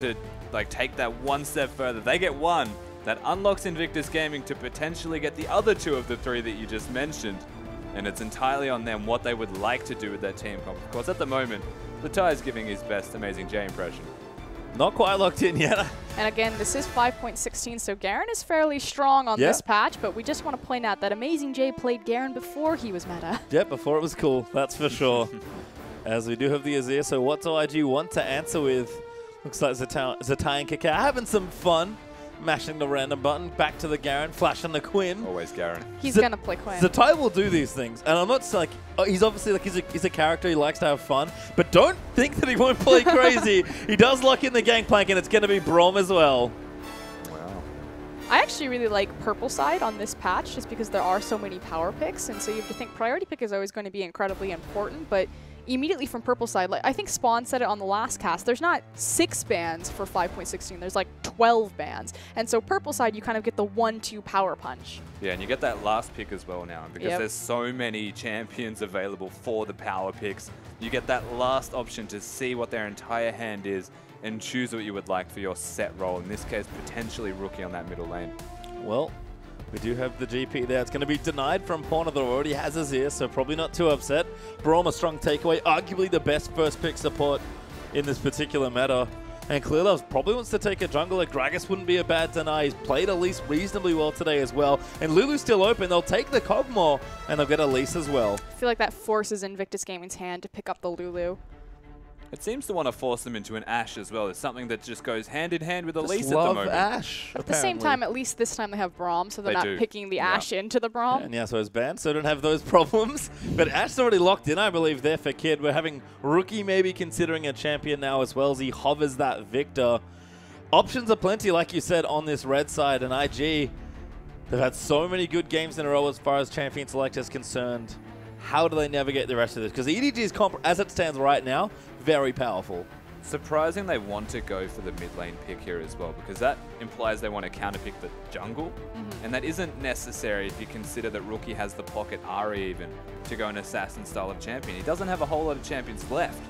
to like take that one step further. They get one. That unlocks Invictus Gaming to potentially get the other two of the three that you just mentioned. And it's entirely on them what they would like to do with their team comp. Of course, at the moment, Zzitai is giving his best AmazingJ impression. Not quite locked in yet. And again, this is 5.16, so Garen is fairly strong on this patch, but we just want to point out that AmazingJ played Garen before he was meta. Yeah, before it was cool, that's for sure. As we do have the Azir, so what do IG want to answer with? Looks like Zzitai and KaKAO having some fun. Mashing the random button, back to the Garen, flashing the Quinn. Always Garen. He's going to play Quinn. Zzitai will do these things, and I'm not like, he's obviously like, he's a character, he likes to have fun, but don't think that he won't play crazy. He does lock in the Gankplank, and it's going to be Braum as well. Wow. I actually really like purple side on this patch, just because there are so many power picks, and so you have to think priority pick is always going to be incredibly important, but immediately from purple side, like I think Spawn said it on the last cast, there's not 6 bans for 5.16, there's like 12 bans. And so purple side, you kind of get the 1-2 power punch. Yeah, and you get that last pick as well now, because there's so many champions available for the power picks. You get that last option to see what their entire hand is and choose what you would like for your set role. In this case, potentially Rookie on that middle lane. Well, we do have the GP there. It's going to be denied from Porner that already has Azir, so probably not too upset. Braum, a strong takeaway. Arguably the best first pick support in this particular meta. And Clearlove probably wants to take a jungler. Gragas wouldn't be a bad deny. He's played Elise reasonably well today as well. And Lulu's still open. They'll take the kog'Maw, and they'll get Elise as well. I feel like that forces Invictus Gaming's hand to pick up the Lulu. It seems to want to force them into an Ashe as well. It's something that just goes hand in hand with Elise Just at the love moment. Ashe, At the same time, at least this time they have Braum, so they're not picking the Ashe into the Braum. And yeah, so it's banned, so don't have those problems. But Ashe's already locked in, I believe, there for Kid. We're having Rookie maybe considering a champion now as well as he hovers that Viktor. Options are plenty, like you said, on this red side. And IG, they've had so many good games in a row as far as champion select is concerned. How do they navigate the rest of this? Because EDG's comp, as it stands right now, very powerful. Surprising they want to go for the mid lane pick here as well, because that implies they want to counterpick the jungle, and that isn't necessary if you consider that Rookie has the pocket Ahri even to go an assassin style of champion. He doesn't have a whole lot of champions left,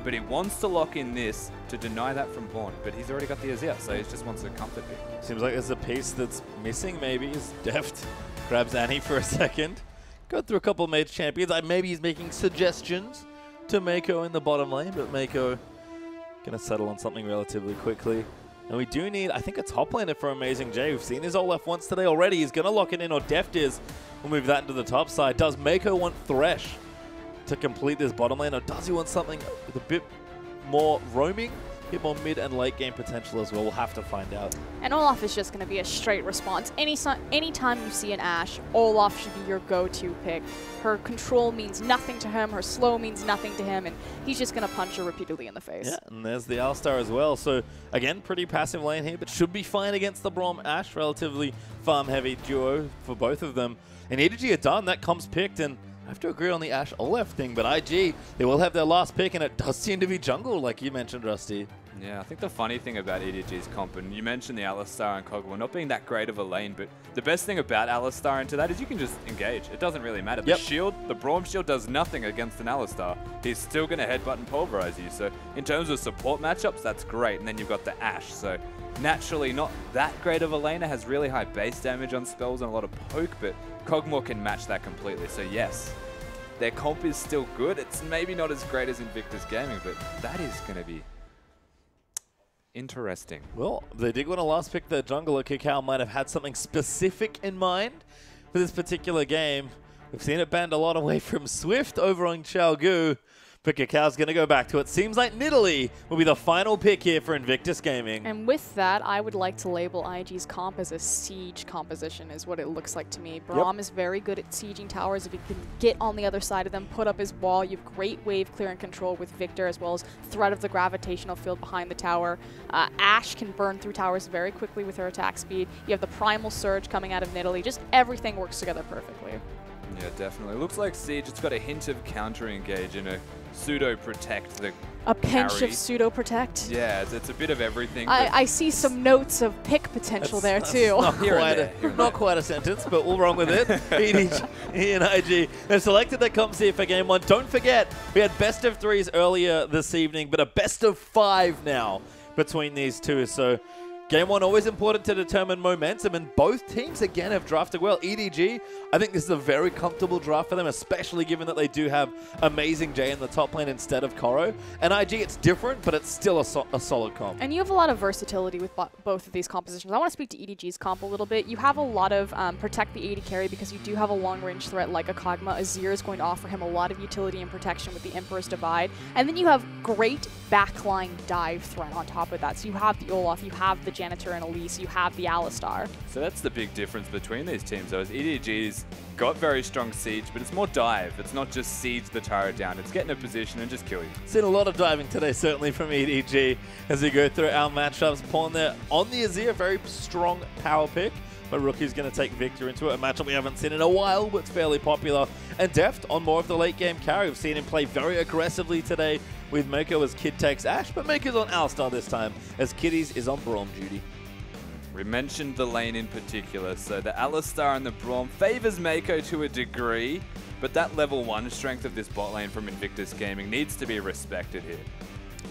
but he wants to lock in this to deny that from Pawn, but he's already got the Azir, so he just wants a comfort pick. Seems like there's a piece that's missing maybe. Is Deft grabs Annie for a second. Go through a couple of mage champions. Maybe he's making suggestions to Meiko in the bottom lane, but Meiko going to settle on something relatively quickly. And we do need, I think, a top laner for AmazingJ. We've seen his Olaf once today already. He's going to lock it in, or Deft is. We'll move that into the top side. Does Meiko want Thresh to complete this bottom lane, or does he want something with a bit more roaming? A bit more mid and late game potential as well. We'll have to find out. And Olaf is just going to be a straight response. Anytime you see an Ashe, Olaf should be your go-to pick. Her control means nothing to him, her slow means nothing to him, and he's just going to punch her repeatedly in the face. Yeah, and there's the Alistar as well. So, again, pretty passive lane here, but should be fine against the Braum Ashe. Relatively farm-heavy duo for both of them. And EDG are done. That comes picked, and I have to agree on the Ashe Olaf thing, but IG, they will have their last pick, and it does seem to be jungle, like you mentioned, Rusty. Yeah, I think the funny thing about EDG's comp, and you mentioned the Alistar and kog'Maw not being that great of a lane, but the best thing about Alistar into that is you can just engage. It doesn't really matter. The shield, the Braum shield does nothing against an Alistar. He's still going to headbutt and pulverize you. So in terms of support matchups, that's great. And then you've got the Ashe. So naturally not that great of a laner, has really high base damage on spells and a lot of poke, but kog'Maw can match that completely. So yes, their comp is still good. It's maybe not as great as Invictus Gaming, but that is going to be interesting. Well, they did want to last pick the jungler. KaKAO might have had something specific in mind for this particular game. We've seen it banned a lot away from Swift over on Xiaogu, but KaKAO's going to go back to it. Seems like Nidalee will be the final pick here for Invictus Gaming. And with that, I would like to label IG's comp as a siege composition, is what it looks like to me. Braum is very good at sieging towers. If he can get on the other side of them, put up his wall, you have great wave clear and control with Viktor, as well as threat of the gravitational field behind the tower. Ashe can burn through towers very quickly with her attack speed. You have the primal surge coming out of Nidalee. Just everything works together perfectly. Yeah, definitely. Looks like Siege, it's got a hint of counter-engage and a pseudo-protect. A pinch of pseudo-protect? Yeah, it's a bit of everything. I see some notes of pick potential there, too. Not quite a sentence, but we'll run with it. EDG and IG. They've selected their comps here for Game 1. Don't forget, we had best of 3s earlier this evening, but a best of 5 now. between these two. So game one, always important to determine momentum, and both teams, again, have drafted well. EDG, I think this is a very comfortable draft for them, especially given that they do have AmazingJ in the top lane instead of KaKAO. And IG, it's different, but it's still a solid comp. And you have a lot of versatility with both of these compositions. I want to speak to EDG's comp a little bit. You have a lot of protect the AD carry because you do have a long-range threat like a kog'Maw. Azir is going to offer him a lot of utility and protection with the Emperor's Divide. And then you have great backline dive threat on top of that. So you have the Olaf, you have the Janitor and Elise, you have the Alistar. So that's the big difference between these teams, though, is EDG's got very strong siege, but it's more dive. It's not just siege the turret down. It's get in a position and just kill you. Seen a lot of diving today, certainly from EDG, as we go through our matchups. Pawn there on the Azir, very strong power pick. But Rookie's going to take Viktor into it, a matchup we haven't seen in a while, but it's fairly popular. And Deft on more of the late game carry. We've seen him play very aggressively today with Meiko as Kid takes Ashe, but Meiko's on Alistar this time, as Kitties is on Braum duty. We mentioned the lane in particular, so the Alistar and the Braum favors Meiko to a degree, but that level 1 strength of this bot lane from Invictus Gaming needs to be respected here.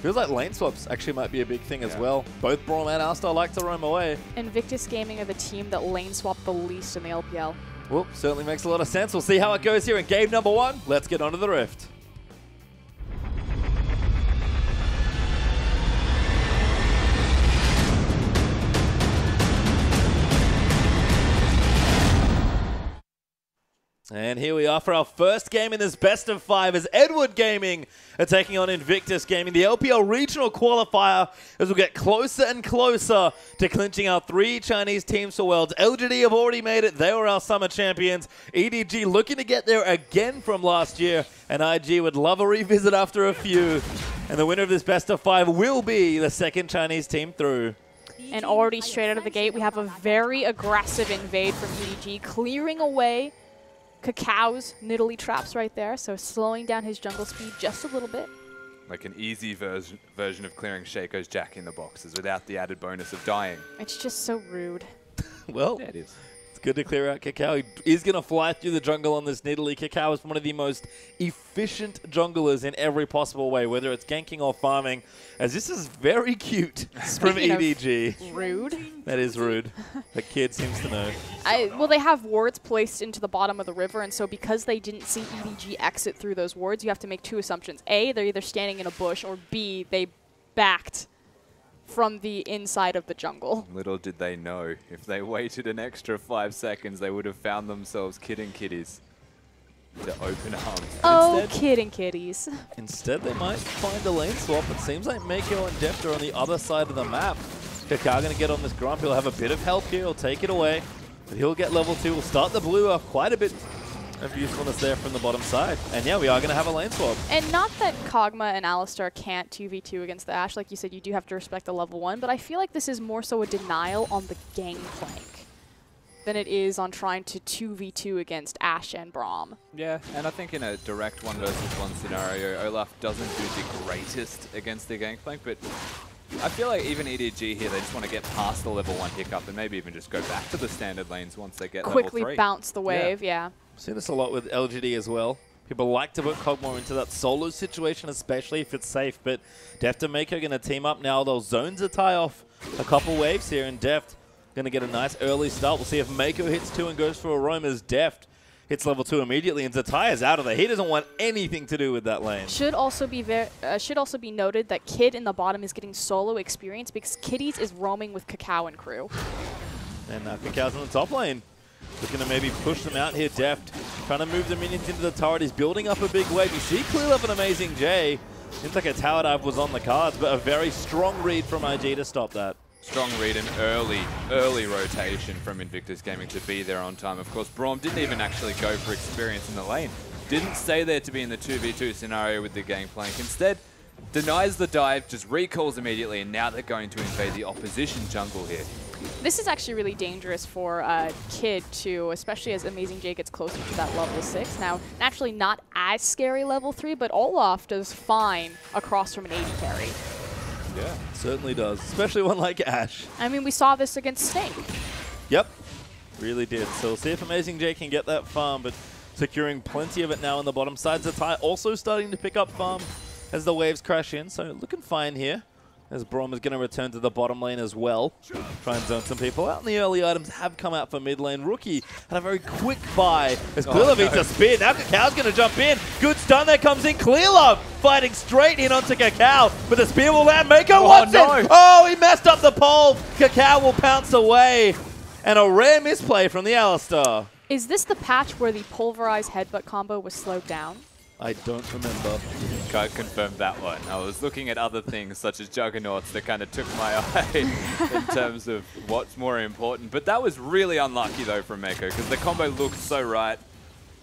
Feels like lane swaps actually might be a big thing as well. Both Braum and Alistar like to roam away. Invictus Gaming are the team that lane swap the least in the LPL. Well, certainly makes a lot of sense. We'll see how it goes here in game number 1. Let's get onto the Rift. And here we are for our first game in this best of 5 as Edward Gaming are taking on Invictus Gaming, the LPL regional qualifier, as we get closer and closer to clinching our 3 Chinese teams for Worlds. LGD have already made it. They were our summer champions. EDG looking to get there again from last year, and IG would love a revisit after a few. And the winner of this best of 5 will be the second Chinese team through. And already straight out of the gate, we have a very aggressive invade from EDG, clearing away KaKAO's Nidalee traps right there, so slowing down his jungle speed just a little bit. Like an easy version of clearing Shaco's Jack in the boxes without the added bonus of dying. It's just so rude. Well, yeah, it is. It's good to clear out KaKAO. He is going to fly through the jungle on this Nidalee. KaKAO is one of the most efficient junglers in every possible way, whether it's ganking or farming, as this is very cute from EDG. Rude. That is rude. The kid seems to know. Well, they have wards placed into the bottom of the river, and so because they didn't see EDG exit through those wards, you have to make 2 assumptions. A, they're either standing in a bush, or B, they backed from the inside of the jungle. Little did they know, if they waited an extra 5 seconds, they would have found themselves Kid and Kitties to open arms. Oh, instead, Kid and Kitties. Instead, they might find a lane swap. It seems like Meiko and Deft are on the other side of the map. KaKAO going to get on this Grump. He'll have a bit of help here. He'll take it away. But he'll get level 2. We'll start the blue off. Quite a bit of usefulness there from the bottom side. And yeah, we are going to have a lane swap. And not that kog'Maw and Alistar can't 2v2 against the Ashe. Like you said, you do have to respect the level 1. But I feel like this is more so a denial on the Gankplank than it is on trying to 2v2 against Ashe and Braum. Yeah, and I think in a direct 1 versus 1 scenario, Olaf doesn't do the greatest against the Gankplank, but I feel like even EDG here, they just want to get past the level 1 hiccup and maybe even just go back to the standard lanes once they get level 3. Quickly bounce the wave, yeah. See this a lot with LGD as well. People like to put kog'Maw into that solo situation, especially if it's safe, but Deft and Meiko are going to team up now. They'll zone Zzitai off a couple waves here, and Deft going to get a nice early start. We'll see if Meiko hits 2 and goes for a roam as Deft hits level 2 immediately, and Zzitai is out of there. He doesn't want anything to do with that lane. Should also be noted that Kid in the bottom is getting solo experience because Kitties is roaming with KaKAO and crew. And KaKAO's in the top lane. Looking to maybe push them out here. Deft trying to move the minions into the turret. He's building up a big wave. You see Clearlove and AmazingJ. Seems like a tower dive was on the cards, but a very strong read from IG to stop that. Strong read and early rotation from Invictus Gaming to be there on time. Of course, Braum didn't even actually go for experience in the lane. Didn't stay there to be in the 2v2 scenario with the Gankplank. Instead, denies the dive, just recalls immediately, and now they're going to invade the opposition jungle here. This is actually really dangerous for Kid, too, especially as AmazingJ gets closer to that level 6. Now, naturally not as scary level 3, but Olaf does fine across from an AD carry. Yeah, certainly does, especially one like Ashe. I mean, we saw this against Snake. Yep, really did. So we'll see if AmazingJ can get that farm, but securing plenty of it now on the bottom side. Zzitai also starting to pick up farm as the waves crash in, so looking fine here. as Braum is going to return to the bottom lane as well. Try and zone some people out. And the early items have come out for mid lane. Rookie had a very quick buy as Clearlove eats a spear. Now KaKAO's going to jump in. Good stun there comes in. Clearlove fighting straight in onto KaKAO, but the spear will land. Meiko wants it. Oh, he messed up the pole. KaKAO will pounce away. And a rare misplay from the Alistar. Is this the patch where the pulverized headbutt combo was slowed down? I don't remember. Can't confirm that one. I was looking at other things such as Juggernauts that kind of took my eye in terms of what's more important. But that was really unlucky though from Meiko because the combo looked so right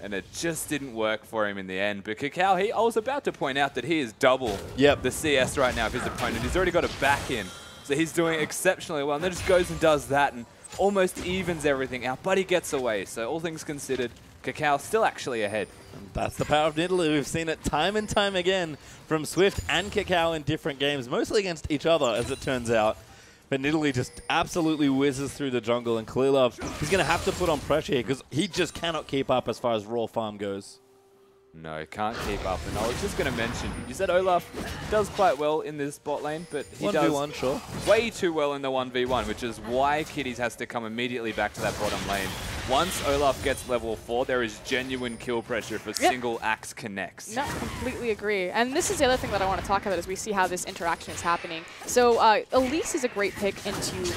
and it just didn't work for him in the end. But KaKAO, I was about to point out that he is double the CS right now of his opponent. He's already got a back in. So he's doing exceptionally well and then just goes and does that and almost evens everything out. But he gets away. So all things considered, KaKAO still actually ahead. And that's the power of Nidalee. We've seen it time and time again from Swift and KaKAO in different games, mostly against each other, as it turns out. But Nidalee just absolutely whizzes through the jungle, and Clearlove, he's going to have to put on pressure here because he just cannot keep up as far as raw farm goes. No, can't keep up. And I was just going to mention, you said Olaf does quite well in this bot lane, but he 1v1, sure. Way too well in the 1v1, which is why Kitties has to come immediately back to that bottom lane. Once Olaf gets level 4, there is genuine kill pressure if a single axe connects. No, completely agree. And this is the other thing that I want to talk about as we see how this interaction is happening. So Elise is a great pick into...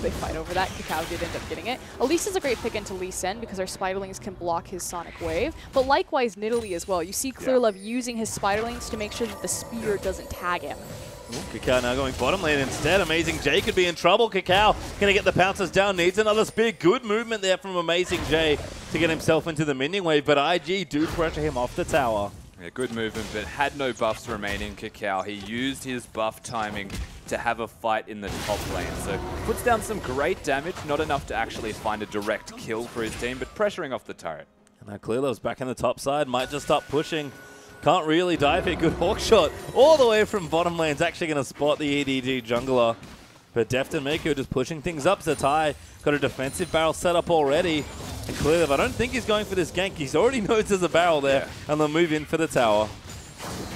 They fight over that. KaKAO did end up getting it. Elise is a great pick into Lee Sin because her Spiderlings can block his Sonic Wave. But likewise, Nidalee as well. You see Clearlove using his Spiderlings to make sure that the spear doesn't tag him. KaKAO now going bottom lane instead. AmazingJ could be in trouble. KaKAO going to get the pounces down. Needs another spear. Good movement there from AmazingJ to get himself into the minion wave. But IG do pressure him off the tower. Yeah, good movement, but had no buffs remaining, KaKAO. He used his buff timing to have a fight in the top lane. So puts down some great damage, not enough to actually find a direct kill for his team, but pressuring off the turret. And now Clearlove's back in the top side. Might just stop pushing. Can't really dive here. Good hawk shot all the way from bottom lane. It's actually going to spot the EDG jungler. But Deft and Meiko just pushing things up. Zzitai got a defensive barrel set up already. And Clearlove, I don't think he's going for this gank. He's already knows there's a barrel there. And they'll move in for the tower.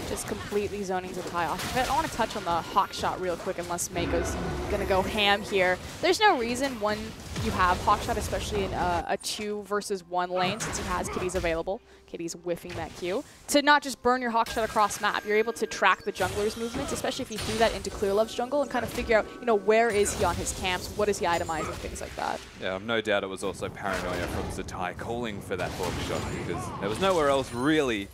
Just completely zoning Zzitai off of it. I want to touch on the hawk shot real quick unless Meiko's going to go ham here. There's no reason when you have hawk shot, especially in a 2 versus 1 lane, since he has Kitties available. Kitties whiffing that Q. To not just burn your hawk shot across map. You're able to track the jungler's movements, especially if you threw that into Clearlove's jungle and kind of figure out, you know, where is he on his camps, what is he itemizing, things like that. Yeah, no doubt it was also paranoia from Zzitai calling for that hawk shot because there was nowhere else really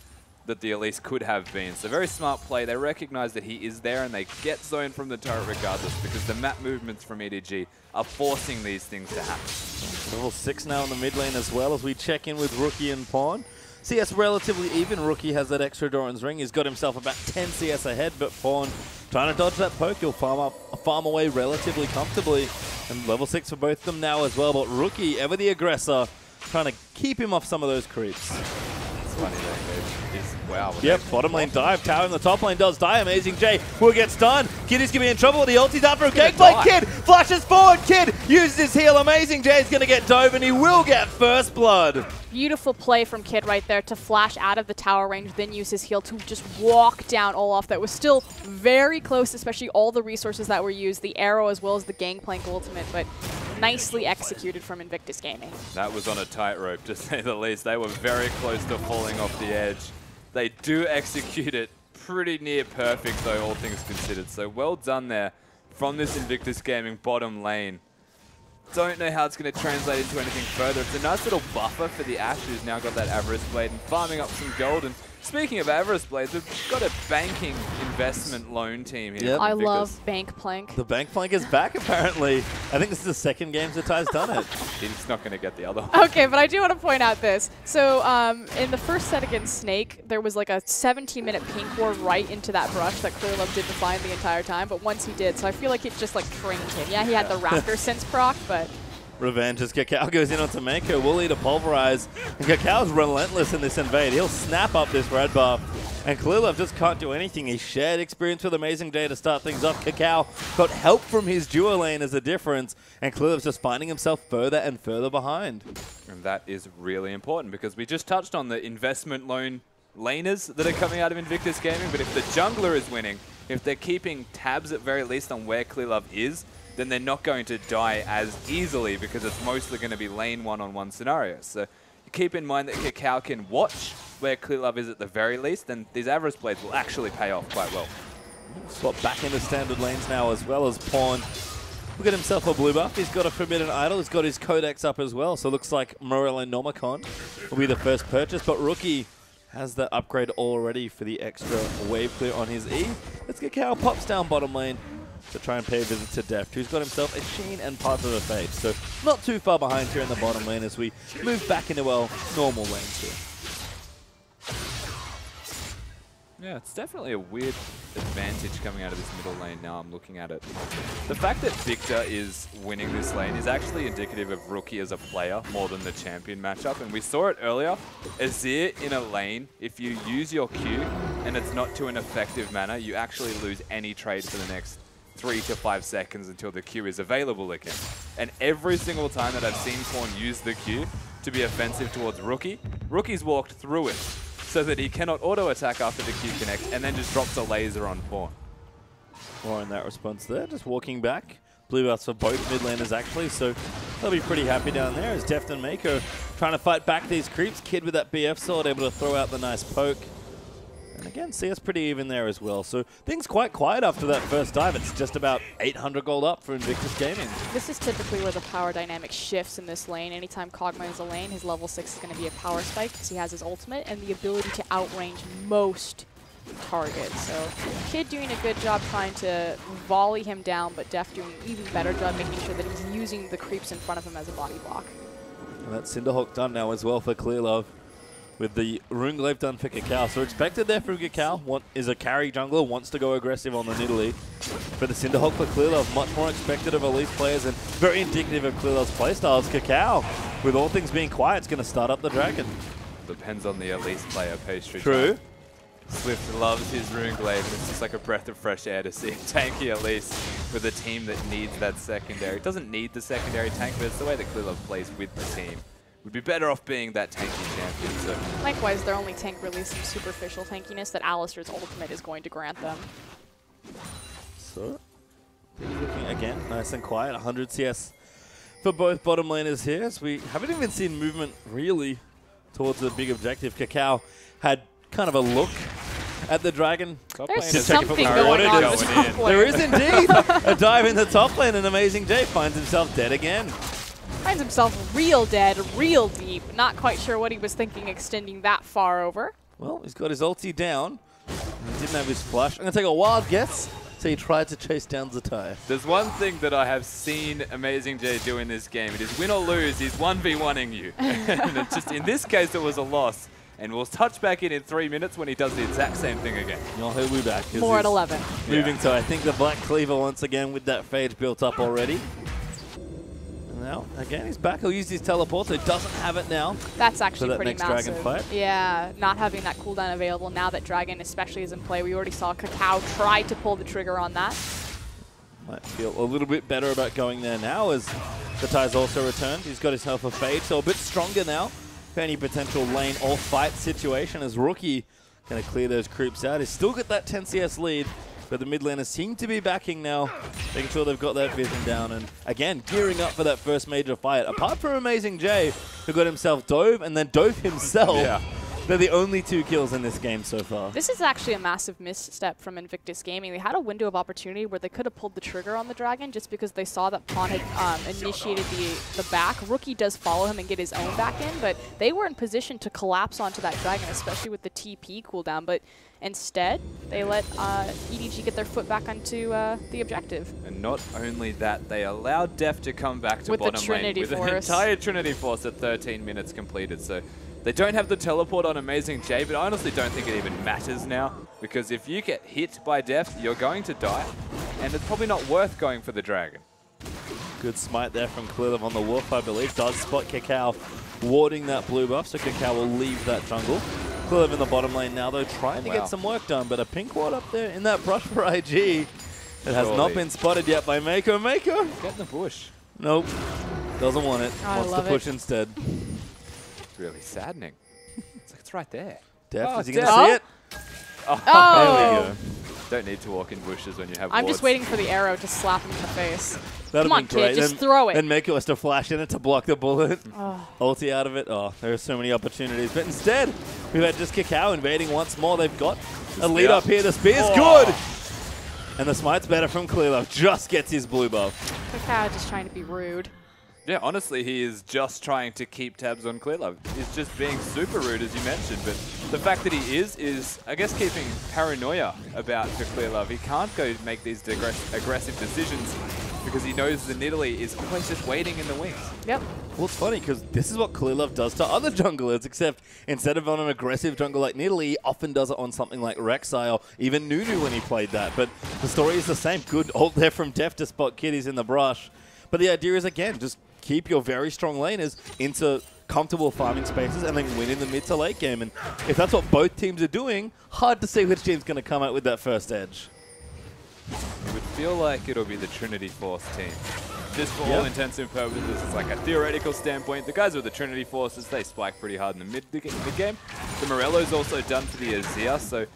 that the Elise could have been. So very smart play. They recognize that he is there and they get zoned from the turret regardless because the map movements from EDG are forcing these things to happen. Level 6 now in the mid lane as well as we check in with Rookie and Pawn. CS relatively even. Rookie has that extra Doran's ring. He's got himself about 10 CS ahead, but Pawn trying to dodge that poke. He'll farm away relatively comfortably. And level 6 for both of them now as well, but Rookie, ever the aggressor, trying to keep him off some of those creeps. It's funny though. Wow. Yep, bottom lane dive. Tower in the top lane does die. AmazingJ will get stunned. Kid is going to be in trouble with the ulti's out for a Gankplank. Kid flashes forward. Kid uses his heal. AmazingJ is going to get dove and he will get first blood. Beautiful play from Kid right there to flash out of the tower range, then use his heal to just walk down Olaf. That was still very close, especially all the resources that were used, the arrow as well as the Gankplank ultimate, but nicely executed from Invictus Gaming. That was on a tightrope, to say the least. They were very close to falling off the edge. They do execute it pretty near perfect, though, all things considered. So well done there from this Invictus Gaming bottom lane. Don't know how it's going to translate into anything further. It's a nice little buffer for the Ashe, who's now got that Avarice Blade and farming up some gold. And speaking of Avarice Blades, we've got a banking investment loan team here. Yep. I love Gankplank. The Gankplank is back, apparently. I think this is the second game Zitai's done it. He's not going to get the other one. Okay, but I do want to point out this. So in the first set against Snake, there was like a 17-minute pink ward right into that brush that Clearlove didn't find the entire time, but once he did, so I feel like it just like trained him. Yeah, he had the Raptor sense proc, but... Revenge as KaKAO goes in onto Meiko. Will need to pulverize. And KaKAO's relentless in this invade. He'll snap up this red buff. And Clearlove just can't do anything. He shared experience with AmazingJ to start things off. KaKAO got help from his duo lane as a difference. And Clearlove's just finding himself further and further behind. And that is really important because we just touched on the investment loan laners that are coming out of Invictus Gaming. But if the jungler is winning, if they're keeping tabs at very least on where Clearlove is, then they're not going to die as easily because it's mostly going to be lane one-on-one scenarios. So keep in mind that KaKAO can watch where Clearlove is at the very least, then these Avarice plays will actually pay off quite well. Swap back into standard lanes now as well as Pawn. Look at himself a blue buff. He's got a Forbidden Idol. He's got his Codex up as well. So it looks like Morello Nomicon will be the first purchase. But Rookie has that upgrade already for the extra wave clear on his E. Let's get KaKAO pops down bottom lane to try and pay a visit to Deft, who's got himself a Sheen and Path of the Fade. So not too far behind here in the bottom lane as we move back into our normal lanes here. Yeah, it's definitely a weird advantage coming out of this middle lane now I'm looking at it. The fact that Viktor is winning this lane is actually indicative of Rookie as a player more than the champion matchup. And we saw it earlier. Azir in a lane, if you use your Q and it's not to an effective manner, you actually lose any trade for the next 3 to 5 seconds until the Q is available again. And every single time that I've seen Pawn use the Q to be offensive towards Rookie, Rookie's walked through it so that he cannot auto-attack after the Q connects and then just drops a laser on Pawn. More in that response there, just walking back. Blue buffs for both mid laners actually, so they'll be pretty happy down there as Deft and Meiko trying to fight back these creeps. Kid with that BF sword able to throw out the nice poke. And again, CS pretty even there as well. So things quite quiet after that first dive. It's just about 800 gold up for Invictus Gaming. This is typically where the power dynamic shifts in this lane. Anytime kog'Maw is a lane, his level 6 is going to be a power spike because he has his ultimate and the ability to outrange most targets. So Kid doing a good job trying to volley him down, but Deft doing an even better job making sure that he's using the creeps in front of him as a body block. And that's Cinderhawk done now as well for Clearlove, with the Rune Glaive done for KaKAO. So expected there from KaKAO. Is a carry jungler, wants to go aggressive on the Nidalee. For the Cinderhawk for Clearlove, much more expected of Elise players and very indicative of Clearlove's playstyles. KaKAO, with all things being quiet, is going to start up the dragon. Depends on the Elise player, pastry. True. Swift loves his Rune Glaive, and it's just like a breath of fresh air to see tanky Elise with a team that needs that secondary. It doesn't need the secondary tank, but it's the way that Clearlove plays with the team. Would be better off being that tanky champion. So. Likewise, their only tank really some superficial tankiness that Alistar's ultimate is going to grant them. So, looking again nice and quiet. 100 CS for both bottom laners here. So we haven't even seen movement really towards the big objective. KaKAO had kind of a look at the dragon. There's something going on in the top lane. There is indeed a dive in the top lane, and AmazingJ finds himself dead again. Finds himself real dead, real deep. Not quite sure what he was thinking extending that far over. Well, he's got his ulti down. He didn't have his flash. I'm going to take a wild guess. So he tried to chase down Zzitai. There's one thing that I have seen AmazingJ do in this game. It is win or lose, he's 1v1ing you. And it's just in this case, it was a loss. And we'll touch back in 3 minutes when he does the exact same thing again. He'll be back. More at 11. Moving to, I think, the Black Cleaver once again with that Phage built up already. Now, again, he's back. He'll use his teleport, so he doesn't have it now. That's actually that pretty next massive. dragon fight. Yeah, not having that cooldown available now that Dragon especially is in play. We already saw KaKAO try to pull the trigger on that. Might feel a little bit better about going there now as Zzetai's also returned. He's got himself a Fade, so a bit stronger now for any potential lane or fight situation as Rookie going to clear those creeps out. He's still got that 10 CS lead. But the mid laners seem to be backing now, making sure they've got that vision down. And again, gearing up for that first major fight. Apart from AmazingJ, who got himself dove and then dove himself. Yeah. They're the only 2 kills in this game so far. This is actually a massive misstep from Invictus Gaming. They had a window of opportunity where they could have pulled the trigger on the dragon just because they saw that Pawn had initiated the back. Rookie does follow him and get his own back in, but they were in position to collapse onto that dragon, especially with the TP cooldown. But instead, they let EDG get their foot back onto the objective. And not only that, they allowed Deft to come back to with bottom lane with an entire Trinity Force at 13 minutes completed. So they don't have the teleport on AmazingJ, but I honestly don't think it even matters now, because if you get hit by Deft, you're going to die, and it's probably not worth going for the dragon. Good smite there from Clearlove on the Wolf, I believe. Does spot KaKAO warding that blue buff, so KaKAO will leave that jungle. Clearlove in the bottom lane now, though, trying to get some work done, but a pink ward up there in that brush for IG. It has not been spotted yet by Meiko. Meiko! Get in the bush. Nope. Doesn't want it. Wants to push instead. It's really saddening. It's like it's right there. Deft, oh, is he going to see it? Oh! There we go. Don't need to walk in bushes when you have I'm wards. just waiting for the arrow to slap him in the face. That'd Come on, be great. kid, just throw it. And Meiko has to flash in it to block the bullet. Oh. Ulti out of it. Oh, there are so many opportunities. But instead, we've had just KaKAO invading once more. They've got a lead up here. The spear's good. And the smite's better from Clearlove. Just gets his blue buff. KaKAO just trying to be rude. Yeah, honestly, he is just trying to keep tabs on Clearlove. He's just being super rude, as you mentioned. But the fact that he is, I guess, keeping paranoia about for Clearlove. He can't go make these aggressive decisions because he knows the Nidalee is always just waiting in the wings. Yep. Well, it's funny because this is what Clearlove does to other junglers, except instead of on an aggressive jungle like Nidalee, he often does it on something like Rek'Sai or even Nunu when he played that. But the story is the same. Good ult there from Deft to spot Kitties in the brush. But the idea is, again, just keep your very strong laners into comfortable farming spaces and then win in the mid to late game. And if that's what both teams are doing, hard to see which team's going to come out with that first edge. It would feel like it'll be the Trinity Force team. Just for all intents and purposes, it's like a theoretical standpoint. The guys with the Trinity Forces, they spike pretty hard in the mid game. The Morello's also done for the Azir, so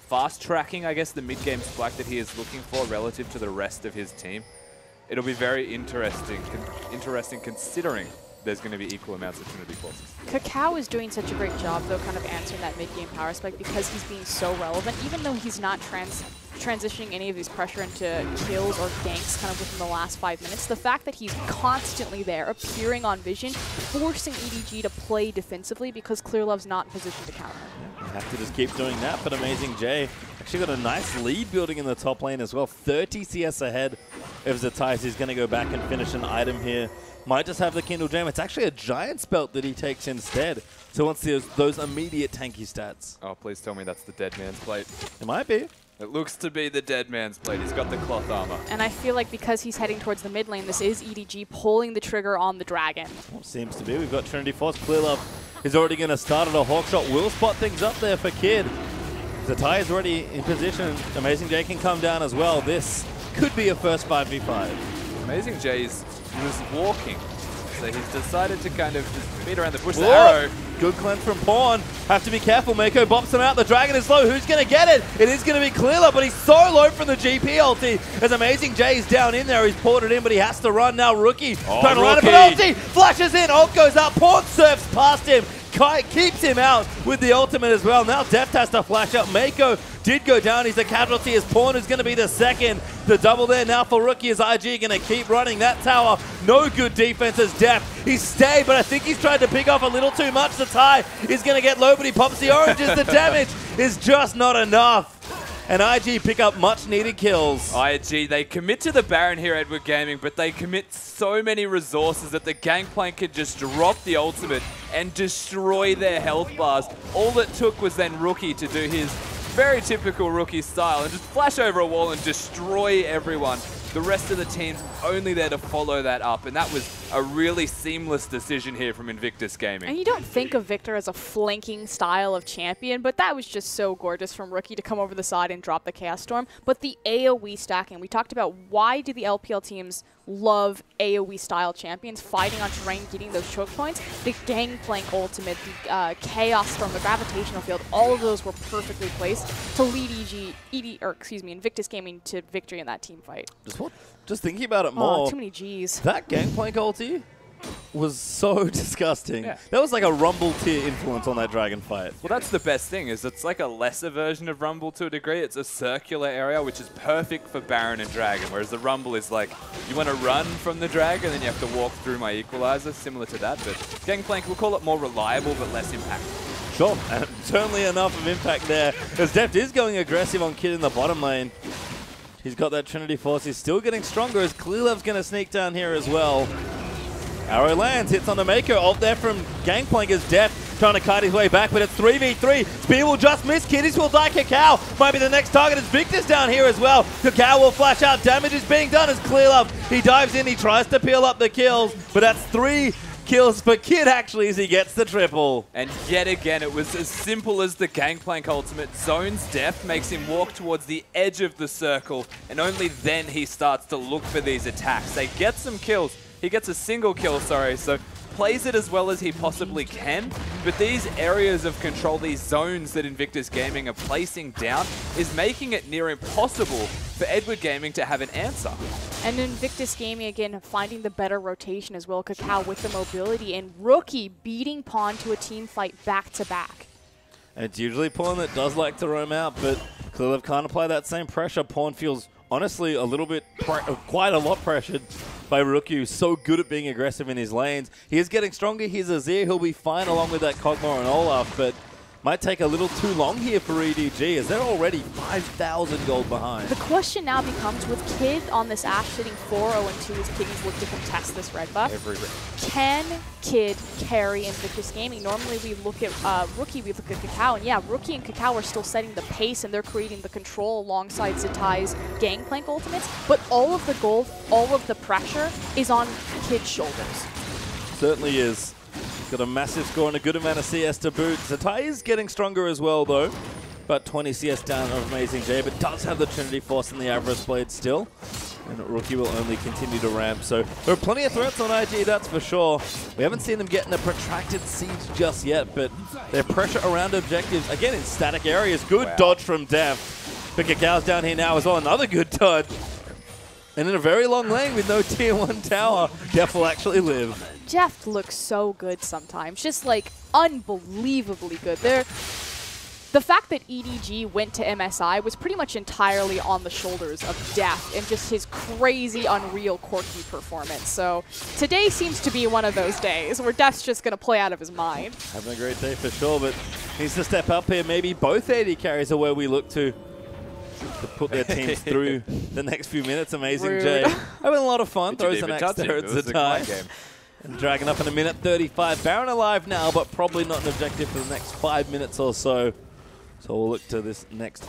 fast-tracking, I guess, the mid-game spike that he is looking for relative to the rest of his team. It'll be very interesting considering there's going to be equal amounts of Trinity Forces. KaKAO is doing such a great job, though, kind of answering that mid-game power spike because he's being so relevant, even though he's not transitioning any of his pressure into kills or ganks kind of within the last 5 minutes. The fact that he's constantly there, appearing on vision, forcing EDG to play defensively because Clearlove's not in position to counter. You have to just keep doing that, but AmazingJ actually got a nice lead building in the top lane as well. 30 CS ahead of Zzitai. He's going to go back and finish an item here. Might just have the Kindle Jam. It's actually a Giant's Belt that he takes instead. So once there's those immediate tanky stats. Oh, please tell me that's the Dead Man's Plate. It might be. It looks to be the Dead Man's Plate. He's got the cloth armor. And I feel like because he's heading towards the mid lane, this is EDG pulling the trigger on the dragon. Well, seems to be. We've got Trinity Force. Clearlove is already going to start at a hawk shot. Will spot things up there for Kid. Zzitai is already in position. AmazingJ can come down as well. This could be a first 5v5. AmazingJ was walking, so he's decided to kind of just beat around the bush. Whoa. The arrow. Good cleanse from Pawn. Have to be careful. Meiko bops him out. The dragon is low. Who's going to get it? It is going to be Clearlove, but he's so low from the GP ulti. As AmazingJ is down in there, he's poured it in, but he has to run now. Rookie trying to line up an ulti. Flashes in. Ult goes up. Pawn surfs past him. Keeps him out with the ultimate as well. Now Deft has to flash out. Meiko did go down. He's a casualty as Pawn is going to be the second. The double there now for Rookie as IG going to keep running that tower. No good defense as Deft. He's stayed, but I think he's tried to pick off a little too much. Zzitai is going to get low, but he pops the oranges. The damage is just not enough. And IG pick up much needed kills. IG, they commit to the Baron here, Edward Gaming, but they commit so many resources that the Gankplank could just drop the ultimate and destroy their health bars. All it took was then Rookie to do his very typical Rookie style and just flash over a wall and destroy everyone. The rest of the team's only there to follow that up, and that was a really seamless decision here from Invictus Gaming. And you don't think of Viktor as a flanking style of champion, but that was just so gorgeous from Rookie to come over the side and drop the Chaos Storm. But the AoE stacking, we talked about why do the LPL teams love AoE style champions fighting on terrain, getting those choke points. The Gangplank ultimate, the Chaos Storm, the gravitational field, all of those were perfectly placed to lead Invictus Gaming to victory in that team fight. Just thinking about it more. Oh, too many G's. That Gangplank ulti was so disgusting. Yeah. That was like a Rumble tier influence on that dragon fight. Well, that's the best thing, is it's like a lesser version of Rumble to a degree. It's a circular area, which is perfect for Baron and Dragon, whereas the Rumble is like, you want to run from the Dragon, then you have to walk through my equalizer, similar to that. But Gangplank, we'll call it more reliable, but less impactful. Sure, and certainly enough of impact there, as Deft is going aggressive on Kid in the bottom lane. He's got that Trinity Force. He's still getting stronger as Clearlove's going to sneak down here as well. Arrow lands, hits on the Meiko. Ult there from Gankplank as Deft trying to kite his way back, but it's 3v3. Spear will just miss. Kitties will die. KaKAO might be the next target as Viktor's down here as well. KaKAO will flash out. Damage is being done as Clearlove. He dives in. He tries to peel up the kills, but that's 3 kills for Kid actually as he gets the triple. And yet again, it was as simple as the Gangplank ultimate. Zones Deft, makes him walk towards the edge of the circle, and only then he starts to look for these attacks. They get some kills. He gets a single kill, sorry, so plays it as well as he possibly can. But these areas of control, these zones that Invictus Gaming are placing down, is making it near impossible for Edward Gaming to have an answer. And Invictus Gaming, again, finding the better rotation as well. KaKAO with the mobility, and Rookie beating Pawn to a team fight back-to-back. And it's usually Pawn that does like to roam out, but Clearlove can't apply that same pressure. Pawn feels, honestly, a little bit, quite a lot pressured by Rookie, who's so good at being aggressive in his lanes. He is getting stronger. He's Azir. He'll be fine along with that kog'Maw and Olaf, but might take a little too long here for EDG, as they're already 5,000 gold behind. The question now becomes, with Kid on this Ashe sitting 4-0-2 as Kitties look to contest this red buff, can Kid carry Invictus Gaming? Normally we look at Rookie, we look at KaKAO, and yeah, Rookie and KaKAO are still setting the pace and they're creating the control alongside Zzitai's Gankplank ultimates, but all of the gold, all of the pressure is on Kid's shoulders. Certainly is. Got a massive score and a good amount of CS to boot. Zzitai is getting stronger as well, though. About 20 CS down of AmazingJ, but does have the Trinity Force and the Avarice Blade still. And Rookie will only continue to ramp. So there are plenty of threats on IG, that's for sure. We haven't seen them get in a protracted siege just yet, but their pressure around objectives, again, in static areas. Good dodge from Deft. But KaKAO's down here now as well. Another good dodge. And in a very long lane with no tier 1 tower, Deft will actually live. Deft looks so good sometimes, just like unbelievably good. The fact that EDG went to MSI was pretty much entirely on the shoulders of Deft and just his crazy, unreal, quirky performance. So today seems to be one of those days where Deft's just going to play out of his mind. Having a great day for sure, but needs to step up here. Maybe both AD carries are where we look to put their teams through the next few minutes. AmazingJ having a lot of fun. Throws an axe there at Zzitai. And dragging up in a minute 35. Baron alive now, but probably not an objective for the next 5 minutes or so. So we'll look to this next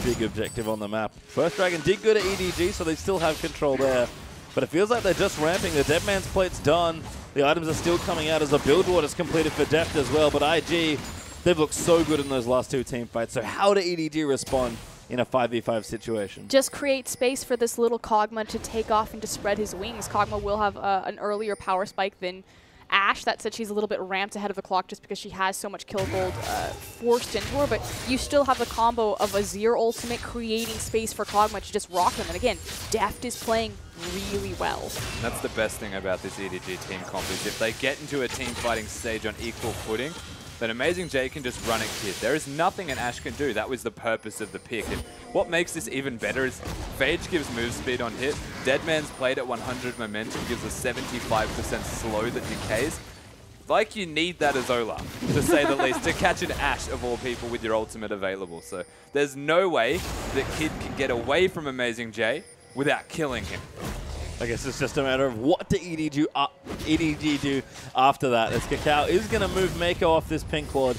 big objective on the map. First Dragon did good at EDG, so they still have control there. But it feels like they're just ramping. The Dead Man's Plate's done. The items are still coming out as a build ward is completed for Deft as well. But IG, they've looked so good in those last two team fights. So how do EDG respond in a 5v5 situation? Just create space for this little kog'Maw to take off and to spread his wings. kog'Maw will have an earlier power spike than Ashe. That said, she's a little bit ramped ahead of the clock just because she has so much kill gold forced into her, but you still have the combo of Azir ultimate creating space for kog'Maw to just rock them. And again, Deft is playing really well. And that's the best thing about this EDG team comp, is if they get into a team fighting stage on equal footing, then AmazingJ can just run at Kid. There is nothing an Ashe can do. That was the purpose of the pick. And what makes this even better is Phage gives move speed on hit. Deadman's Plate at 100 momentum gives a 75% slow that decays. Like, you need that as Olaf, to say the least, to catch an Ashe of all people with your ultimate available. So there's no way that Kid can get away from AmazingJ without killing him. I guess it's just a matter of what do EDG do after that, as KaKAO is going to move Meiko off this pink ward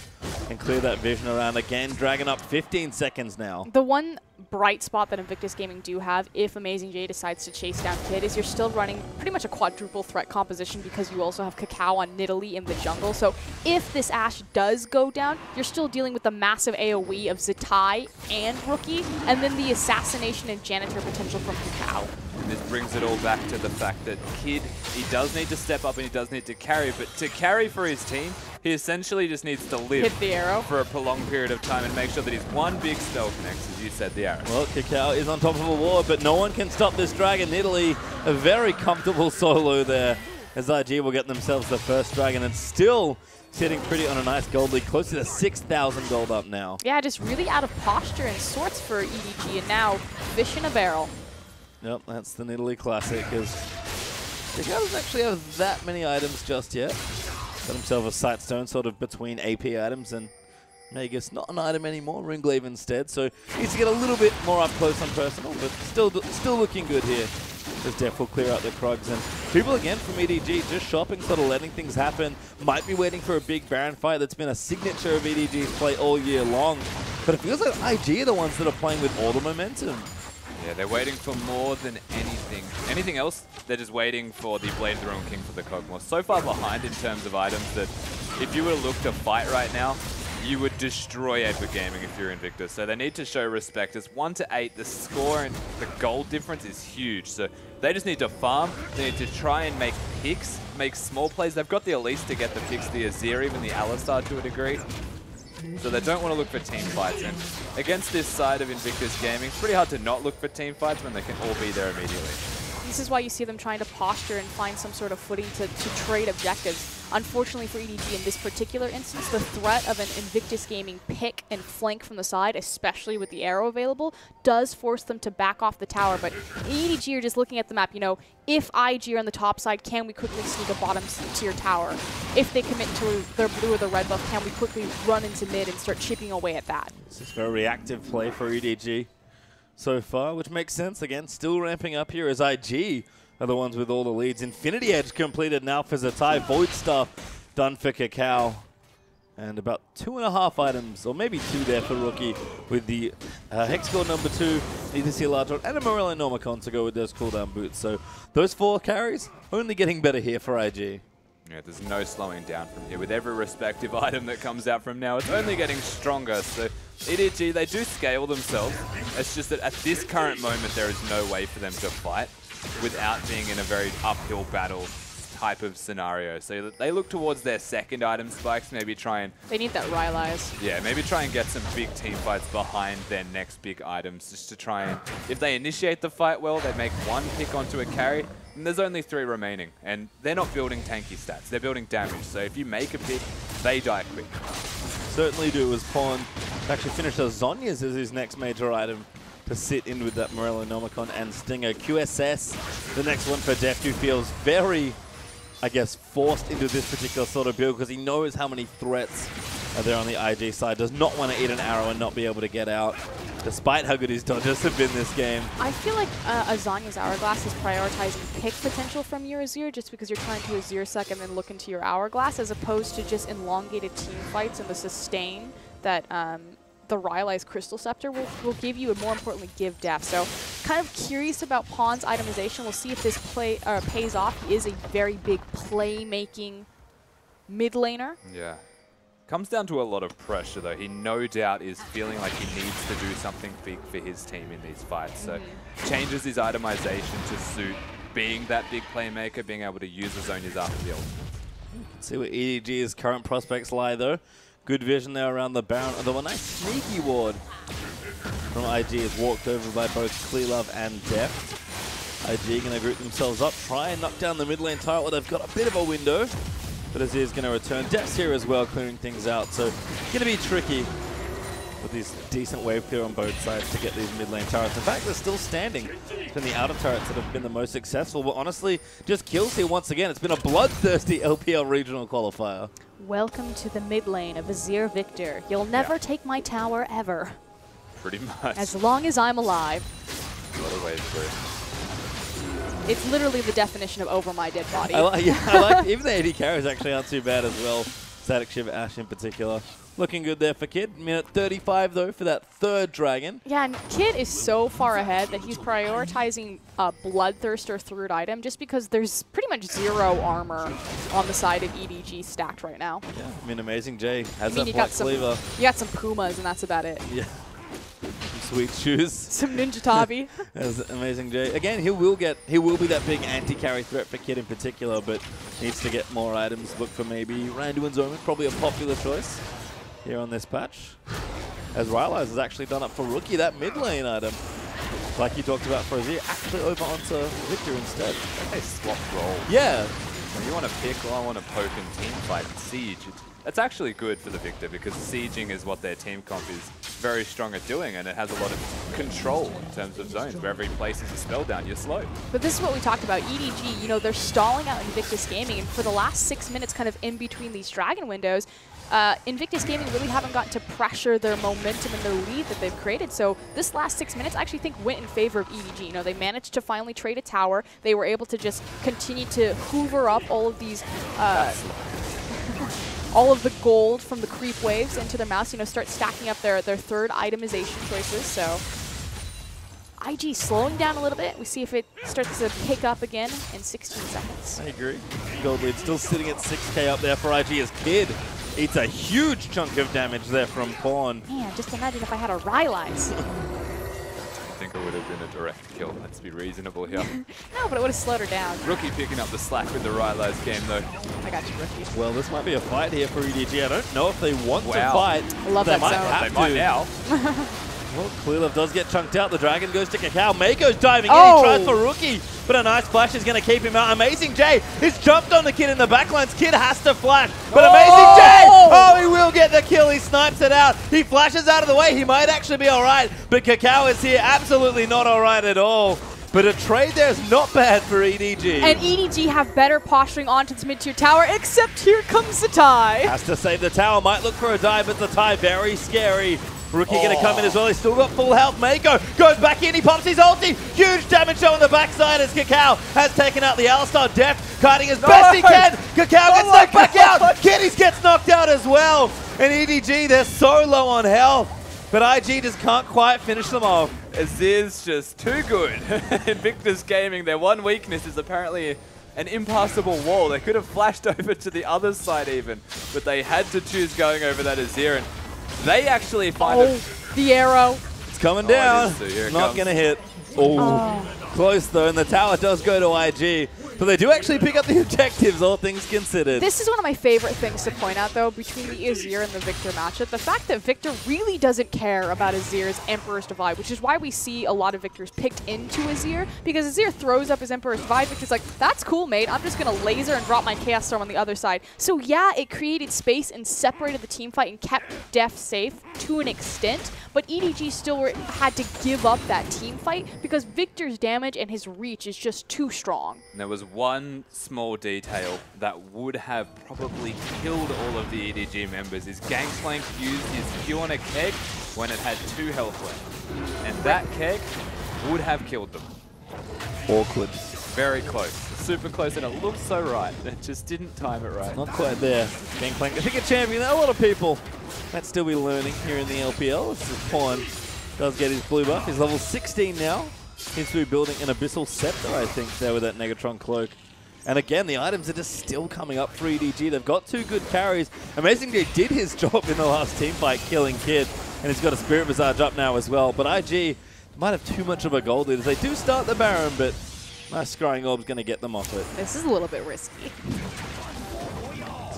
and clear that vision around again, dragging up 15 seconds now. The one bright spot that Invictus Gaming do have, if AmazingJ decides to chase down Kid, is you're still running pretty much a quadruple threat composition because you also have KaKAO on Nidalee in the jungle. So if this Ashe does go down, you're still dealing with the massive AoE of Zzitai and Rookie, and then the assassination and janitor potential from KaKAO. And this brings it all back to the fact that Kid, he does need to step up and he does need to carry, but to carry for his team, he essentially just needs to live Hit the arrow for a prolonged period of time and make sure that he's one big spell connects, as you said, the arrow. Well, KaKAO is on top of a ward, but no one can stop this dragon. Nidalee, a very comfortable solo there, as IG will get themselves the first dragon and still sitting pretty on a nice gold lead, close to 6,000 gold up now. Yeah, just really out of posture and sorts for EDG, and now fish in a barrel. Yep, that's the Nidalee classic, because KaKAO doesn't actually have that many items just yet. Got himself a Sightstone sort of between AP items, and Magus not an item anymore, Ringglaive instead, so needs to get a little bit more up close and personal, but still looking good here. As Deft will clear out the Krugs, and people again from EDG just shopping, sort of letting things happen. Might be waiting for a big Baron fight that's been a signature of EDG's play all year long, but it feels like IG are the ones that are playing with all the momentum. Yeah, they're waiting for more than anything. Anything else, they're just waiting for the Blade of the Ruined King for the kog'Maw. So far behind in terms of items that if you were to look to fight right now, you would destroy Edward Gaming if you're Invictus. So they need to show respect. It's 1-8. The score and the goal difference is huge. So they just need to farm. They need to try and make picks, make small plays. They've got the Elise to get the picks, the Azir, even the Alistar to a degree. So they don't want to look for team fights. And against this side of Invictus Gaming, it's pretty hard to not look for team fights when they can all be there immediately. This is why you see them trying to posture and find some sort of footing to trade objectives. Unfortunately for EDG in this particular instance, the threat of an Invictus Gaming pick and flank from the side, especially with the arrow available, does force them to back off the tower. But EDG are just looking at the map, you know, if IG are on the top side, can we quickly sneak a bottom tier tower? If they commit to their blue or the red buff, can we quickly run into mid and start chipping away at that? This is a very reactive play for EDG so far, which makes sense. Again, still ramping up here as IG are the ones with all the leads. Infinity Edge completed now for Zzitai. Void Stuff done for KaKAO. And about 2.5 items, or maybe 2 there for Rookie, with the Hex Gold number 2, need to see a large one, and a Morello Nomicon to go with those cooldown boots. So those 4 carries, only getting better here for IG. Yeah, there's no slowing down from here. With every respective item that comes out from now, it's only getting stronger. So EDG, they do scale themselves. It's just that at this current moment, there is no way for them to fight without being in a very uphill battle type of scenario. So they look towards their second item spikes, maybe try and... They need that Rylai's. Yeah, maybe try and get some big team fights behind their next big items, just to try and... If they initiate the fight well, they make 1 pick onto a carry, and there's only 3 remaining. And they're not building tanky stats, they're building damage. So if you make a pick, they die quick. Certainly do, as Pawn actually finished as Zhonya's as his next major item to sit in with that Morello Nomicon and Stinger. QSS, the next one for Deft, who feels very, I guess, forced into this particular sort of build because he knows how many threats are there on the IG side. Does not want to eat an arrow and not be able to get out, despite how good his dodges have been this game. I feel like Azanya's Hourglass is prioritizing pick potential from your Azir just because you're trying to Azir sec and then look into your Hourglass, as opposed to just elongated team fights and the sustain that the Rylai's Crystal Scepter will give you, and more importantly, give Deft. So kind of curious about Pawn's itemization. We'll see if this play pays off. He is a very big playmaking mid laner. Yeah. Comes down to a lot of pressure, though. He no doubt is feeling like he needs to do something big for his team in these fights. So changes his itemization to suit being that big playmaker, being able to use the Zhonya's after the ultimate. You can see where EDG's current prospects lie, though. Good vision there around the Baron. Although a nice sneaky ward from IG is walked over by both Clearlove and Deft. IG going to group themselves up, try and knock down the mid lane turret. Well, they've got a bit of a window, but Azir's going to return. Deft's here as well, clearing things out. So going to be tricky with these decent wave clear on both sides to get these mid lane turrets. In fact, they're still standing. It's been the outer turrets that have been the most successful, but honestly, just kills here once again. It's been a bloodthirsty LPL regional qualifier. Welcome to the mid lane of Azir Viktor. You'll never take my tower ever. Pretty much. As long as I'm alive. A lot of ways through. It's literally the definition of over my dead body. I like even the AD carries actually aren't too bad as well. Static Shiver Ashe in particular. Looking good there for Kid. Minute 35 though for that 3rd dragon. Yeah, and Kid is so far ahead that he's prioritizing Bloodthirster 3rd item just because there's pretty much 0 armor on the side of EDG stacked right now. Yeah, I mean, AmazingJ has that you black cleaver. You got some Pumas and that's about it. Yeah. Some sweet shoes. Some Ninja Tabi. As AmazingJ. Again, he will be that big anti-carry threat for Kid in particular, but needs to get more items. Look for maybe Randuin's Omen, probably a popular choice here on this patch. As Rylai's has actually done up for Rookie, that mid lane item, like you talked about for Azir, actually over onto Viktor instead. They swap roles. Yeah. When you want to pick, well, I want to poke and team fight and siege. It's actually good for the Viktor because sieging is what their team comp is very strong at doing, and it has a lot of control in terms of zones. Wherever he places a spell down, you're slow. But this is what we talked about. EDG, you know, they're stalling out Invictus Gaming, and for the last 6 minutes kind of in between these dragon windows, Invictus Gaming really haven't gotten to pressure their momentum and their lead that they've created. So this last 6 minutes I actually think went in favor of EDG. You know, they managed to finally trade a tower. They were able to just continue to hoover up all of these all of the gold from the creep waves into their mouse, you know, start stacking up their 3rd itemization choices. So IG slowing down a little bit. We see if it starts to pick up again in 16 seconds. I agree. Gold lead still sitting at 6K up there for IG as Kid Eats a huge chunk of damage there from Pawn. Man, just imagine if I had a Rylai's. I think it would have been a direct kill. Let's be reasonable here. No, but it would have slowed her down. Rookie picking up the slack with the Rylai's game, though. I got you, Rookie. Well, this might be a fight here for EDG. I don't know if they want to fight. I love they that might zone. have They to. might now. Well, Clearlove does get chunked out. The Dragon goes to KaKAO. Meiko's diving in. He tries for Rookie, but a nice flash is going to keep him out. AmazingJ is jumped on the Kid in the backlines. Kid has to flash, but AmazingJ! Oh, he will get the kill. He snipes it out. He flashes out of the way. He might actually be all right, but KaKAO is here absolutely not all right at all. But a trade there is not bad for EDG. And EDG have better posturing onto its mid-tier tower, except here comes Zzitai. Has to save the tower. Might look for a dive, but Zzitai very scary. Rookie going to come in as well. He's still got full health. Meiko goes back in. He pops his ulti. Huge damage show on the backside as KaKAO has taken out the Alistar. Deft kiting as best he can. KaKAO gets knocked back out. Kitties gets knocked out as well. And EDG, they're so low on health. But IG just can't quite finish them off. Azir's just too good. Invictus Gaming, their one weakness is apparently an impassable wall. They could have flashed over to the other side even, but they had to choose going over that Azir. And they actually find the arrow. It's coming down. It Not going to hit. Oh, close though. And the tower does go to IG. But they do actually pick up the objectives, all things considered. This is one of my favorite things to point out, though, between the Azir and the Viktor matchup. The fact that Viktor really doesn't care about Azir's Emperor's Divide, which is why we see a lot of Victors picked into Azir, because Azir throws up his Emperor's Divide. Viktor's like, that's cool, mate. I'm just going to laser and drop my Chaos Storm on the other side. So, yeah, it created space and separated the team fight and kept Deft safe to an extent, but EDG still had to give up that team fight because Viktor's damage and his reach is just too strong. And there was one small detail that would have probably killed all of the EDG members is Gankplank used his Q on a keg when it had 2 health left. And that keg would have killed them. Awkward. Very close. Super close, and it looked so right. It just didn't time it right. Not quite there. Gankplank, I think a champion. A lot of people might still be learning here in the LPL. This is Pawn does get his blue buff. He's level 16 now. Seems to be building an Abyssal Scepter, I think, there with that Negatron Cloak. And again, the items are just still coming up for EDG. They've got 2 good carries. AmazingJ did his job in the last team fight, killing Kid. And he's got a Spirit Visage up now as well. But IG might have too much of a gold lead as they do start the Baron, but nice Scrying Orb's going to get them off it. This is a little bit risky.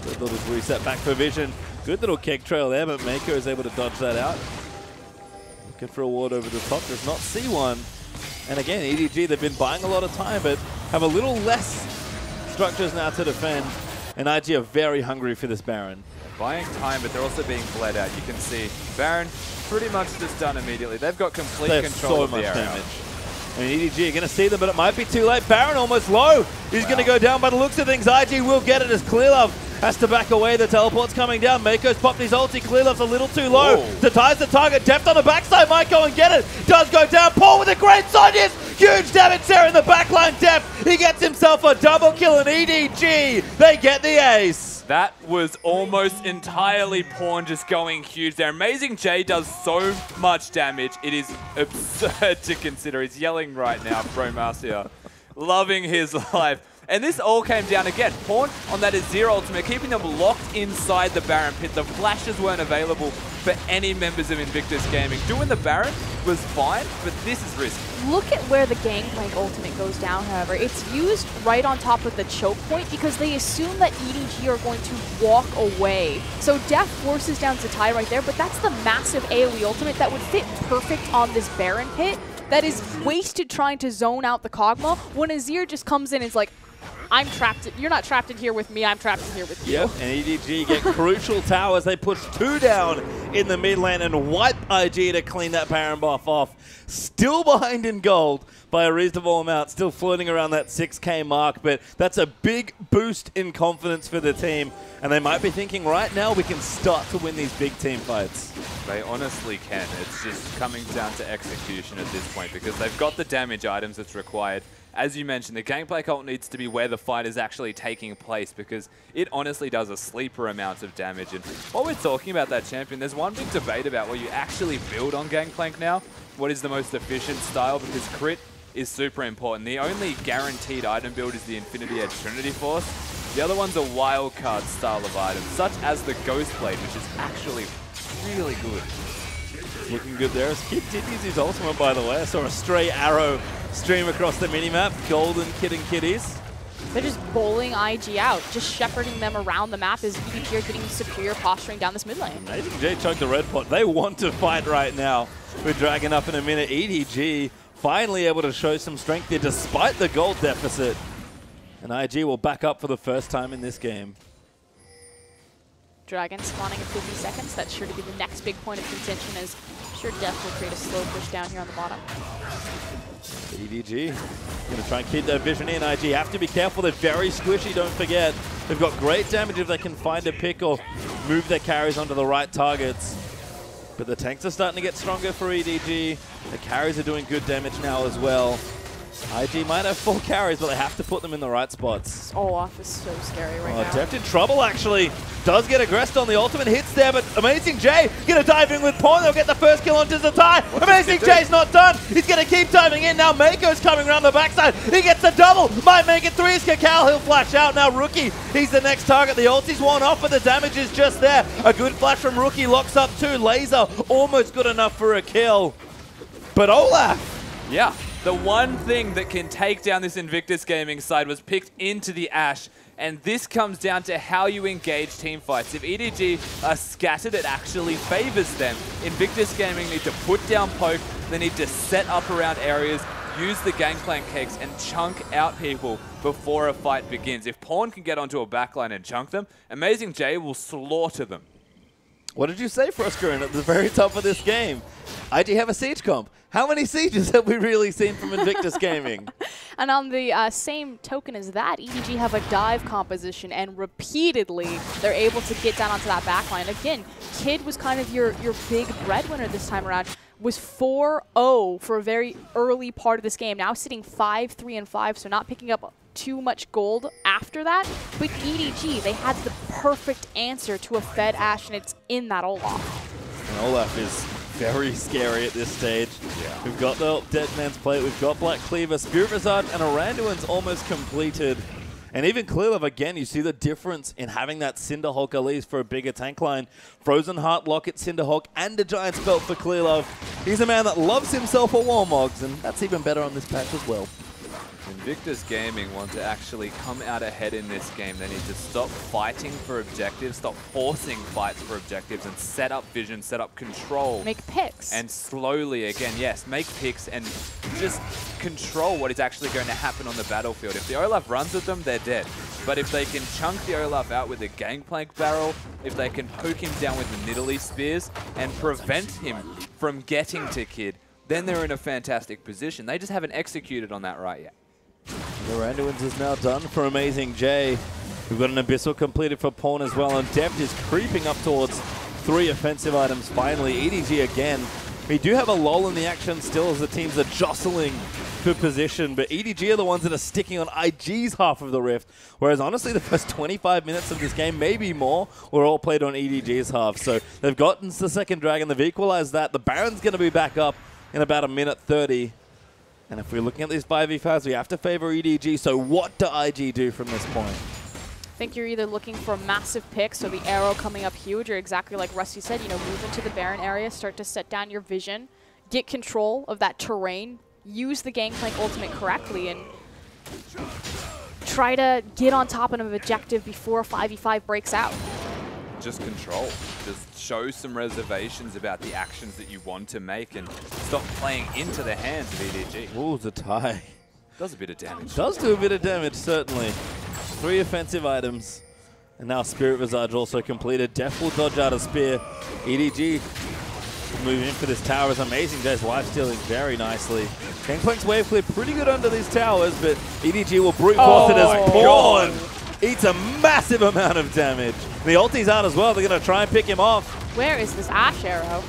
So they'll just reset back for vision. Good little keg trail there, but Meiko is able to dodge that out. Looking for a ward over the top, does not see one. And again, EDG, they've been buying a lot of time, but have a little less structures now to defend. And IG are very hungry for this Baron. Buying time, but they're also being bled out. You can see Baron pretty much just done immediately. They've got complete control of the area. Damage. I mean, EDG are going to see them, but it might be too late. Baron almost low. He's going to go down by the looks of things. IG will get it as Clearlove has to back away. The teleport's coming down. Meiko's popped his ulti. Clearlove's a little too low. Zzitai the target. Deft on the backside might go and get it. Does go down. Paul with a great side. Yes, huge damage there in the backline. Deft, he gets himself a double kill, and EDG, they get the ace. That was almost entirely Pawn just going huge there. AmazingJ does so much damage. It is absurd to consider. He's yelling right now, Braum, loving his life. And this all came down again. Pawn on that Azir ultimate, keeping them locked inside the Baron pit. The flashes weren't available for any members of Invictus Gaming. Doing the Baron was fine, but this is risky. Look at where the Gankplank ultimate goes down, however. It's used right on top of the choke point because they assume that EDG are going to walk away. So Deft forces down Zzitai right there, but that's the massive AoE ultimate that would fit perfect on this Baron pit that is wasted trying to zone out the kog'Maw when Azir just comes in and is like, I'm trapped. You're not trapped in here with me. I'm trapped in here with you. Yep, and EDG get crucial towers. They push 2 down in the mid lane and wipe IG to clean that Baron buff off. Still behind in gold by a reasonable amount. Still floating around that 6K mark, but that's a big boost in confidence for the team. And they might be thinking right now we can start to win these big team fights. They honestly can. It's just coming down to execution at this point because they've got the damage items that's required. As you mentioned, the Gankplank ult needs to be where the fight is actually taking place because it honestly does a sleeper amount of damage. And while we're talking about that champion, there's one big debate about where you actually build on Gankplank now. What is the most efficient style? Because crit is super important. The only guaranteed item build is the Infinity Edge Trinity Force. The other one's a wild card style of item, such as the Ghost Blade, which is actually really good. Looking good there. Kitties his ultimate, by the way. I saw a stray arrow stream across the minimap. Golden Kid and Kitties. They're just bowling IG out, just shepherding them around the map as EDG are getting superior posturing down this mid lane. AmazingJ chunked the red pot. They want to fight right now. We're dragging up in a minute. EDG finally able to show some strength there despite the gold deficit. And IG will back up for the first time in this game. Dragon spawning in 50 seconds. That's sure to be the next big point of contention, as I'm sure Deft will create a slow push down here on the bottom. EDG going to try and keep their vision in. IG have to be careful. They're very squishy, don't forget. They've got great damage if they can find a pick or move their carries onto the right targets. But the tanks are starting to get stronger for EDG. The carries are doing good damage now as well. IG might have full carries, but they have to put them in the right spots. Olaf is so scary right now. Deft in trouble, actually. Does get aggressed on the ultimate hits there, but AmazingJ going to dive in with Pawn. They'll get the first kill onto Zzitai. AmazingJ's not done. He's going to keep diving in. Now Meiko's coming around the backside. He gets the double. Might make it 3 as KaKAO. He'll flash out. Now Rookie, he's the next target. The ulti's worn off, but the damage is just there. A good flash from Rookie. Locks up 2. Laser almost good enough for a kill. But Olaf. Yeah. The one thing that can take down this Invictus Gaming side was picked into the Ashe, and this comes down to how you engage team fights. If EDG are scattered, it actually favors them. Invictus Gaming need to put down poke, they need to set up around areas, use the Gankplank cakes, and chunk out people before a fight begins. If Pawn can get onto a backline and chunk them, AmazingJ will slaughter them. What did you say, Froscarin, at the very top of this game? IG have a siege comp. How many sieges have we really seen from Invictus Gaming? And on the same token as that, EDG have a dive composition, and repeatedly they're able to get down onto that backline. Again, Kid was kind of your big breadwinner this time around. Was 4-0 for a very early part of this game. Now sitting 5-3-5, so not picking up too much gold after that. But EDG, they had the perfect answer to a fed Ashe, and it's in that Olaf. And Olaf is very scary at this stage. Yeah. We've got the Dead Man's Plate, we've got Black Cleaver, Spirit Visage, and Aranduin's almost completed. And even Clearlove, again, you see the difference in having that Cinderhulk Elise for a bigger tank line. Frozen Heart, Locket, Cinderhulk, and a Giant's Belt for Clearlove. He's a man that loves himself a Warmogs, and that's even better on this patch as well. Invictus Gaming want to actually come out ahead in this game. They need to stop fighting for objectives, stop forcing fights for objectives, and set up vision, set up control. Make picks. And slowly, again, yes, make picks and just control what is actually going to happen on the battlefield. If the Olaf runs at them, they're dead. But if they can chunk the Olaf out with a Gangplank barrel, if they can poke him down with the Nidalee spears and prevent him from getting to Kid, then they're in a fantastic position. They just haven't executed on that right yet. The Randuin's is now done for AmazingJ. We've got an Abyssal completed for Pawn as well, and Deft is creeping up towards 3 offensive items finally. EDG again. We do have a lull in the action still as the teams are jostling for position, but EDG are the ones that are sticking on IG's half of the rift, whereas honestly the first 25 minutes of this game, maybe more, were all played on EDG's half. So they've gotten the second dragon, they've equalized that. The Baron's going to be back up in about 1:30. And if we're looking at these 5v5s, we have to favor EDG. So what do IG do from this point? I think you're either looking for a massive pick, so the arrow coming up huge, or exactly like Rusty said, you know, move into the Baron area, start to set down your vision, get control of that terrain, use the Gangplank ultimate correctly, and try to get on top of an objective before 5v5 breaks out. Just control. Just show some reservations about the actions that you want to make and stop playing into the hands of EDG. Ooh, Zzitai. Does a bit of damage. Does do a bit of damage, certainly. 3 offensive items. And now Spirit Visage also completed. Deft will dodge out a spear. EDG will move in for this tower as AmazingJ's life-stealing very nicely. Gangplank's wave clear pretty good under these towers, but EDG will brute force it as Pawn eats a massive amount of damage. The ulti's out as well. They're going to try and pick him off. Where is this Ashe arrow?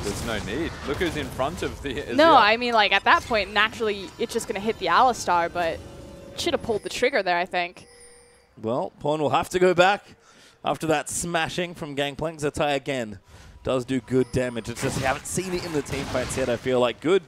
There's no need. Look who's in front of the Azir. No, I mean, like, at that point, naturally, it's just going to hit the Alistar, but should have pulled the trigger there, I think. Well, Pawn will have to go back after that smashing from Gankplank. Zzitai again does do good damage. It's just we haven't seen it in the team fights yet, I feel like. Good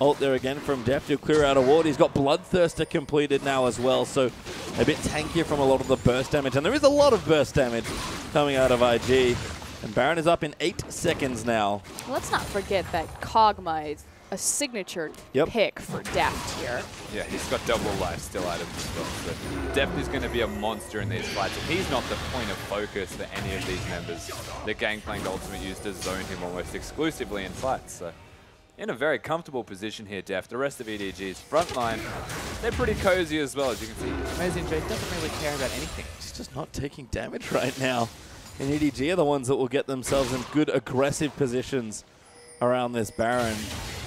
ult there again from Deft to clear out a ward. He's got Bloodthirster completed now as well, so a bit tankier from a lot of the burst damage. And there is a lot of burst damage coming out of IG. And Baron is up in 8 seconds now. Let's not forget that kog'Maw is a signature pick for Deft here. Yeah, he's got double life still items as well. So Deft is going to be a monster in these fights. And he's not the point of focus for any of these members. The Gankplank ultimate used to zone him almost exclusively in fights. So in a very comfortable position here, Deft. The rest of EDG's front line, they're pretty cozy as well. As you can see, AmazingJ doesn't really care about anything. He's just not taking damage right now. And EDG are the ones that will get themselves in good aggressive positions around this Baron.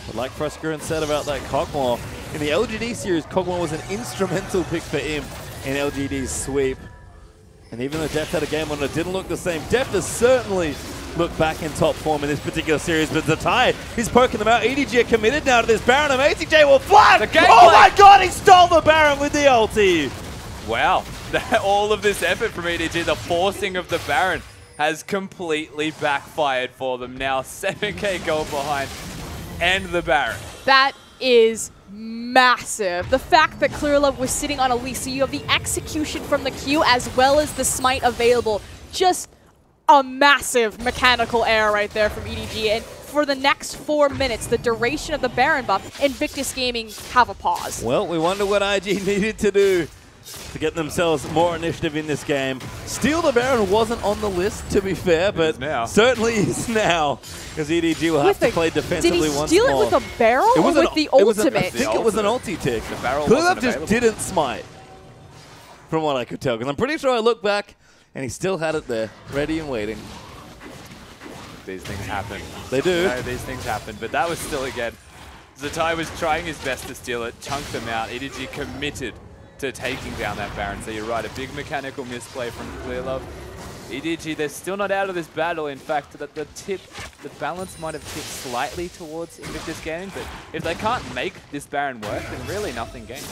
But like Fresco said about that kog'Maw, in the LGD series, kog'Maw was an instrumental pick for him in LGD's sweep. And even though Deft had a game when it didn't look the same, Deft has certainly looked back in top form in this particular series. But Zzitai, he's poking them out. EDG are committed now to this Baron. AmazingJ will fly! Oh my god, he stole the Baron with the ulti! Wow, all of this effort from EDG, the forcing of the Baron, has completely backfired for them. Now 7k gold behind and the Baron. That is massive. The fact that Clearlove was sitting on Elise, so you have the execution from the Q as well as the smite available. Just a massive mechanical error right there from EDG. And for the next 4 minutes, the duration of the Baron buff, Invictus Gaming have a pause. Well, we wonder what IG needed to do to get themselves more initiative in this game. Steal the Baron wasn't on the list, to be fair, but certainly is now, because EDG will have to play defensively once more. Did he steal it with a barrel or with the ultimate? I think it was an ulti tick. Clearlove just didn't smite, from what I could tell, because I'm pretty sure I looked back and he still had it there, ready and waiting. These things happen. They do. No, these things happen, but that was still, again, Zzitai was trying his best to steal it, chunked them out. EDG committed to taking down that Baron. So you're right, a big mechanical misplay from Clearlove. EDG, they're still not out of this battle. In fact, the balance might have tipped slightly towards Invictus Gaming, but if they can't make this Baron work, then really nothing gained.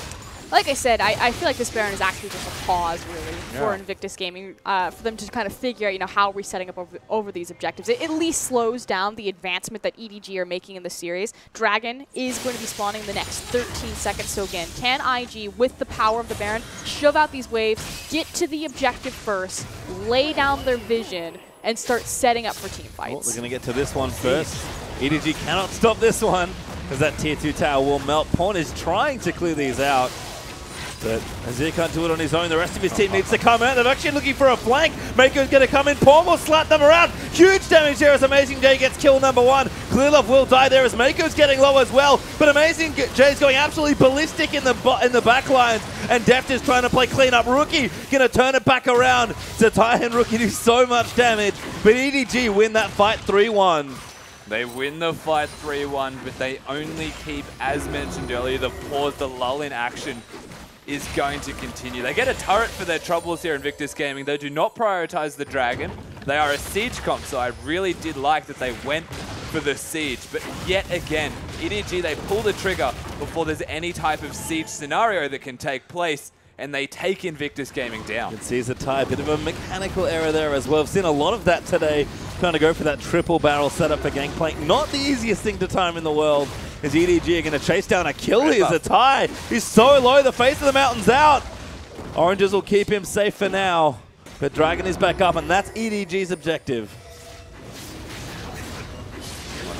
Like I said, I feel like this Baron is actually just a pause, really, for Invictus Gaming, for them to kind of figure out, how we're setting up over these objectives. It at least slows down the advancement that EDG are making in the series. Dragon is going to be spawning the next 13 seconds. So again, can IG, with the power of the Baron, shove out these waves, get to the objective first, lay down their vision, and start setting up for team fights? Well, they're going to get to this one first. EDG cannot stop this one, because that tier 2 tower will melt. Pawn is trying to clear these out, but Azir can't do it on his own. The rest of his team needs to come out. They're actually looking for a flank. Meiko's going to come in. Pawn will slap them around. Huge damage there as AmazingJ gets kill number 1. Clearlove will die there as Meiko's getting low as well. But AmazingJ is going absolutely ballistic in the back lines. And Deft is trying to play clean up. Rookie going to turn it back around. Zzitai and Rookie do so much damage. But EDG win that fight 3-1. They win the fight 3-1, but they only keep, as mentioned earlier, the pause, the lull in action is going to continue. They get a turret for their troubles here in Invictus Gaming. They do not prioritize the Dragon. They are a siege comp, so I really did like that they went for the siege. But yet again, EDG, they pull the trigger before there's any type of siege scenario that can take place, and they take Invictus Gaming down. You can see Zzitai, a bit of a mechanical error there as well. I've seen a lot of that today, trying to go for that triple barrel setup for Gankplank. Not the easiest thing to time in the world. Is EDG are going to chase down a kill here? Zzitai, he's so low, the face of the mountain's out. Oranges will keep him safe for now, but Dragon is back up, and that's EDG's objective.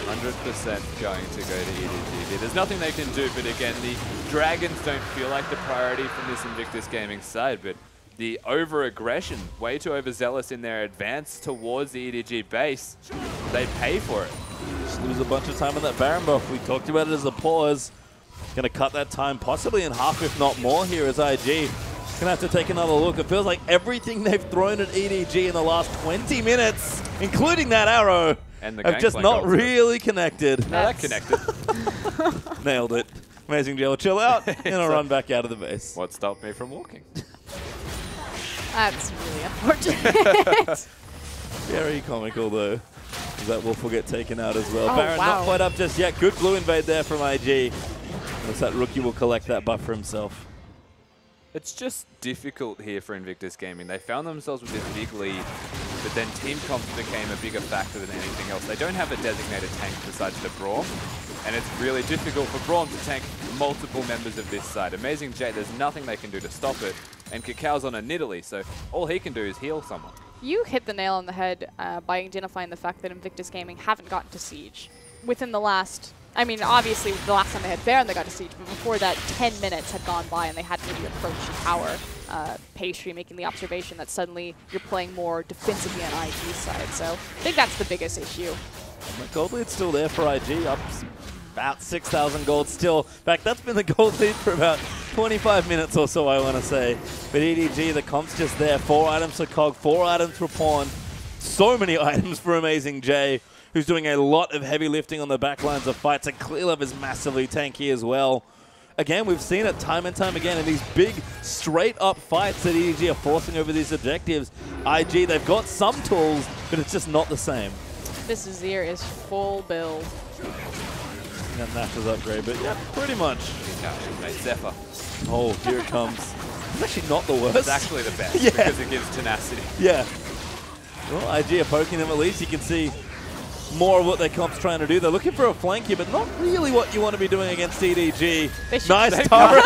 100% going to go to EDG. There's nothing they can do, but again, the Dragons don't feel like the priority from this Invictus Gaming side, but the over-aggression, way too overzealous in their advance towards the EDG base, they pay for it. Just lose a bunch of time on that Baron buff. We talked about it as a pause. Going to cut that time possibly in half, if not more, here as IG. Going to have to take another look. It feels like everything they've thrown at EDG in the last 20 minutes, including that arrow, and the have just not really connected. No, that connected. Nailed it. AmazingJ will chill out and I'll run back out of the base. What stopped me from walking? That's really unfortunate. Very comical though. That Wolf will get taken out as well. Oh, Baron wow. not quite up just yet. Good blue invade there from IG. Looks like Rookie will collect that buff for himself. It's just difficult here for Invictus Gaming. They found themselves with this big lead, but then team comps became a bigger factor than anything else. They don't have a designated tank besides the Braum, and it's really difficult for Braum to tank multiple members of this side. AmazingJ, there's nothing they can do to stop it. and KaKAO's on a Nidalee, so all he can do is heal someone. You hit the nail on the head by identifying the fact that Invictus Gaming haven't gotten to Siege within the last... I mean, obviously, the last time they had Baron, they got to Siege, but before that, 10 minutes had gone by and they hadn't really approached the tower. Pastry making the observation that suddenly you're playing more defensively on IG's side, so I think that's the biggest issue. The gold lead's still there for IG, up about 6,000 gold still. In fact, that's been the gold lead for about 25 minutes or so, I want to say. But EDG, the comp's just there. 4 items for Kog, 4 items for Pawn. So many items for AmazingJ, who's doing a lot of heavy lifting on the back lines of fights, and Clearlove is massively tanky as well. Again, we've seen it time and time again in these big, straight-up fights that EDG are forcing over these objectives. IG, they've got some tools, but it's just not the same. This Azir is full build. And Nash's upgrade, but yeah, pretty much. Mate, Zephyr. Oh, here it comes. It's actually not the worst. It's actually the best Yeah. because it gives tenacity. Yeah. Well, IG are poking them at least. You can see more of what their comp's trying to do. They're looking for a flank here, but not really what you want to be doing against EDG. Nice turret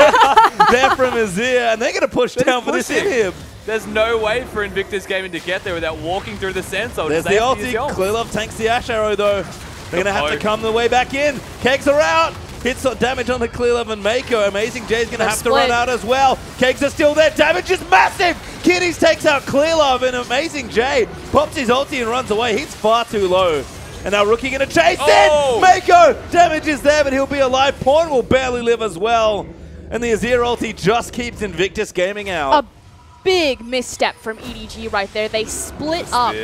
there from Azir, and they're going to push down for this inhib. There's no way for Invictus Gaming to get there without walking through the Sensor. There's the ulti. Clearlove tanks the Ashe arrow, though. They're going to have to come the way back in. Kegs are out. Hits damage on the Clearlove and Meiko. AmazingJ is going to have to run out as well. Kegs are still there. Damage is massive. Kitties takes out Clearlove, and AmazingJ pops his ulti and runs away. He's far too low. And now Rookie going to chase in. Meiko, damage is there, but he'll be alive. Pawn will barely live as well. And the Azir ulti just keeps Invictus Gaming out. A big misstep from EDG right there. They split up.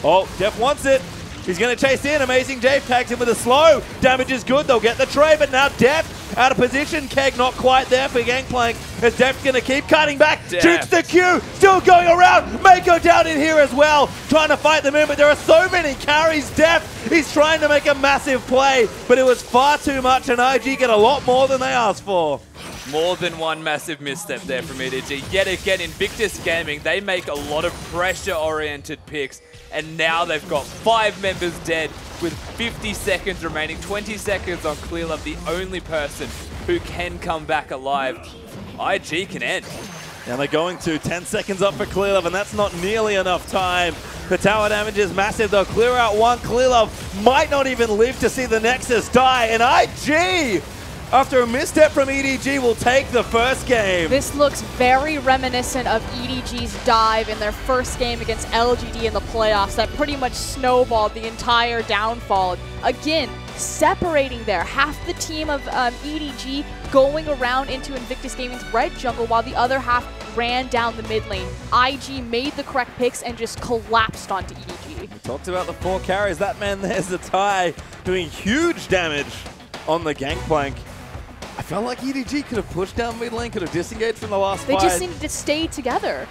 Oh, Deft wants it. He's going to chase in. AmazingJ tags him with a slow. Damage is good. They'll get the trade, but now Deft out of position. Keg not quite there for Gankplank. As Deft's going to keep cutting back. Shoots the Q. Still going around. Meiko down in here as well. Trying to fight them in, but there are so many carries. Deft, he's trying to make a massive play, but it was far too much, and IG get a lot more than they asked for. More than one massive misstep there from EDG. Yet again, Invictus Gaming, they make a lot of pressure-oriented picks, and now they've got 5 members dead with 50 seconds remaining. 20 seconds on Clearlove, the only person who can come back alive. IG can end. And they're going to 10 seconds up for Clearlove, and that's not nearly enough time. The tower damage is massive. They'll clear out one. Clearlove might not even live to see the Nexus die, and IG, after a misstep from EDG, will take the first game. This looks very reminiscent of EDG's dive in their first game against LGD in the playoffs that pretty much snowballed the entire downfall. Again, separating there. Half the team of EDG going around into Invictus Gaming's red jungle while the other half ran down the mid lane. IG made the correct picks and just collapsed onto EDG. We talked about the 4 carries. That man there's Zzitai doing huge damage on the Gankplank. I felt like EDG could have pushed down mid lane, could have disengaged from the last fight. They just needed to stay together.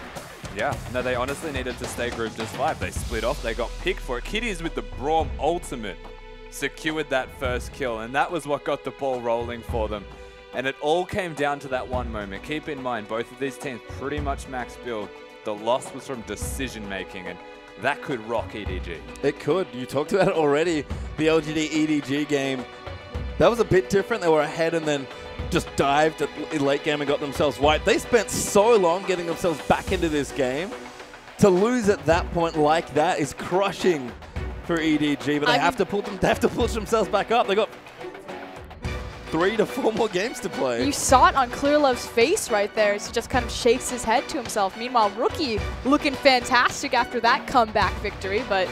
Yeah, no, they honestly needed to stay grouped as 5. They split off, they got picked for it. Kitties with the Braum ultimate secured that first kill, and that was what got the ball rolling for them. And it all came down to that one moment. Keep in mind, both of these teams pretty much max build. The loss was from decision making, and that could rock EDG. It could. You talked about it already. The LGD EDG game, that was a bit different. They were ahead and then just dived in late game and got themselves wiped. They spent so long getting themselves back into this game. To lose at that point like that is crushing for EDG, but they have to push themselves back up. They got 3 to 4 more games to play. You saw it on Clearlove's face right there as he just kind of shakes his head to himself. Meanwhile, Rookie looking fantastic after that comeback victory, but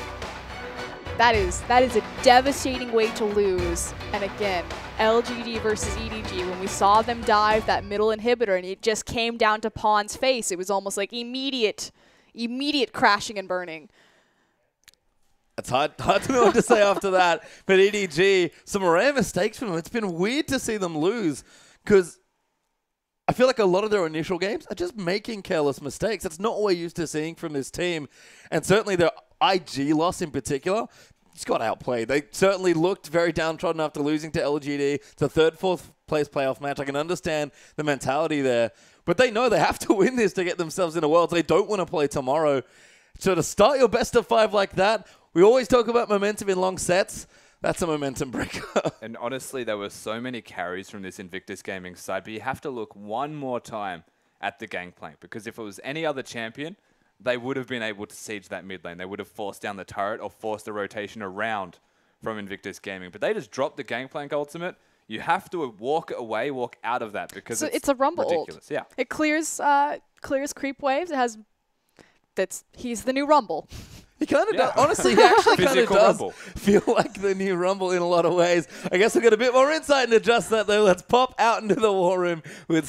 that is a devastating way to lose. And again, LGD versus EDG, when we saw them dive that middle inhibitor and it just came down to Pawn's face, it was almost like immediate crashing and burning. It's hard to know what to say after that. But EDG, some rare mistakes from them. It's been weird to see them lose because I feel like a lot of their initial games are just making careless mistakes. That's not what we're used to seeing from this team. And certainly their IG loss in particular just got outplayed. They certainly looked very downtrodden after losing to LGD. It's a 3rd, 4th place playoff match. I can understand the mentality there. But they know they have to win this to get themselves in a world. They don't want to play tomorrow. So to start your best of 5 like that, we always talk about momentum in long sets. That's a momentum breaker. And honestly, there were so many carries from this Invictus Gaming side, but you have to look one more time at the Gankplank, because if it was any other champion, they would have been able to siege that mid lane. They would have forced down the turret or forced the rotation around from Invictus Gaming. But they just dropped the Gankplank ultimate. You have to walk away, walk out of that, because it's a rumble ridiculous. ult. Yeah. It clears creep waves. It has he's the new Rumble. He kind of does. Honestly, he actually kind of does Rumble. feel like the new Rumble in a lot of ways. I guess we'll get a bit more insight into just that, though. Let's pop out into the war room with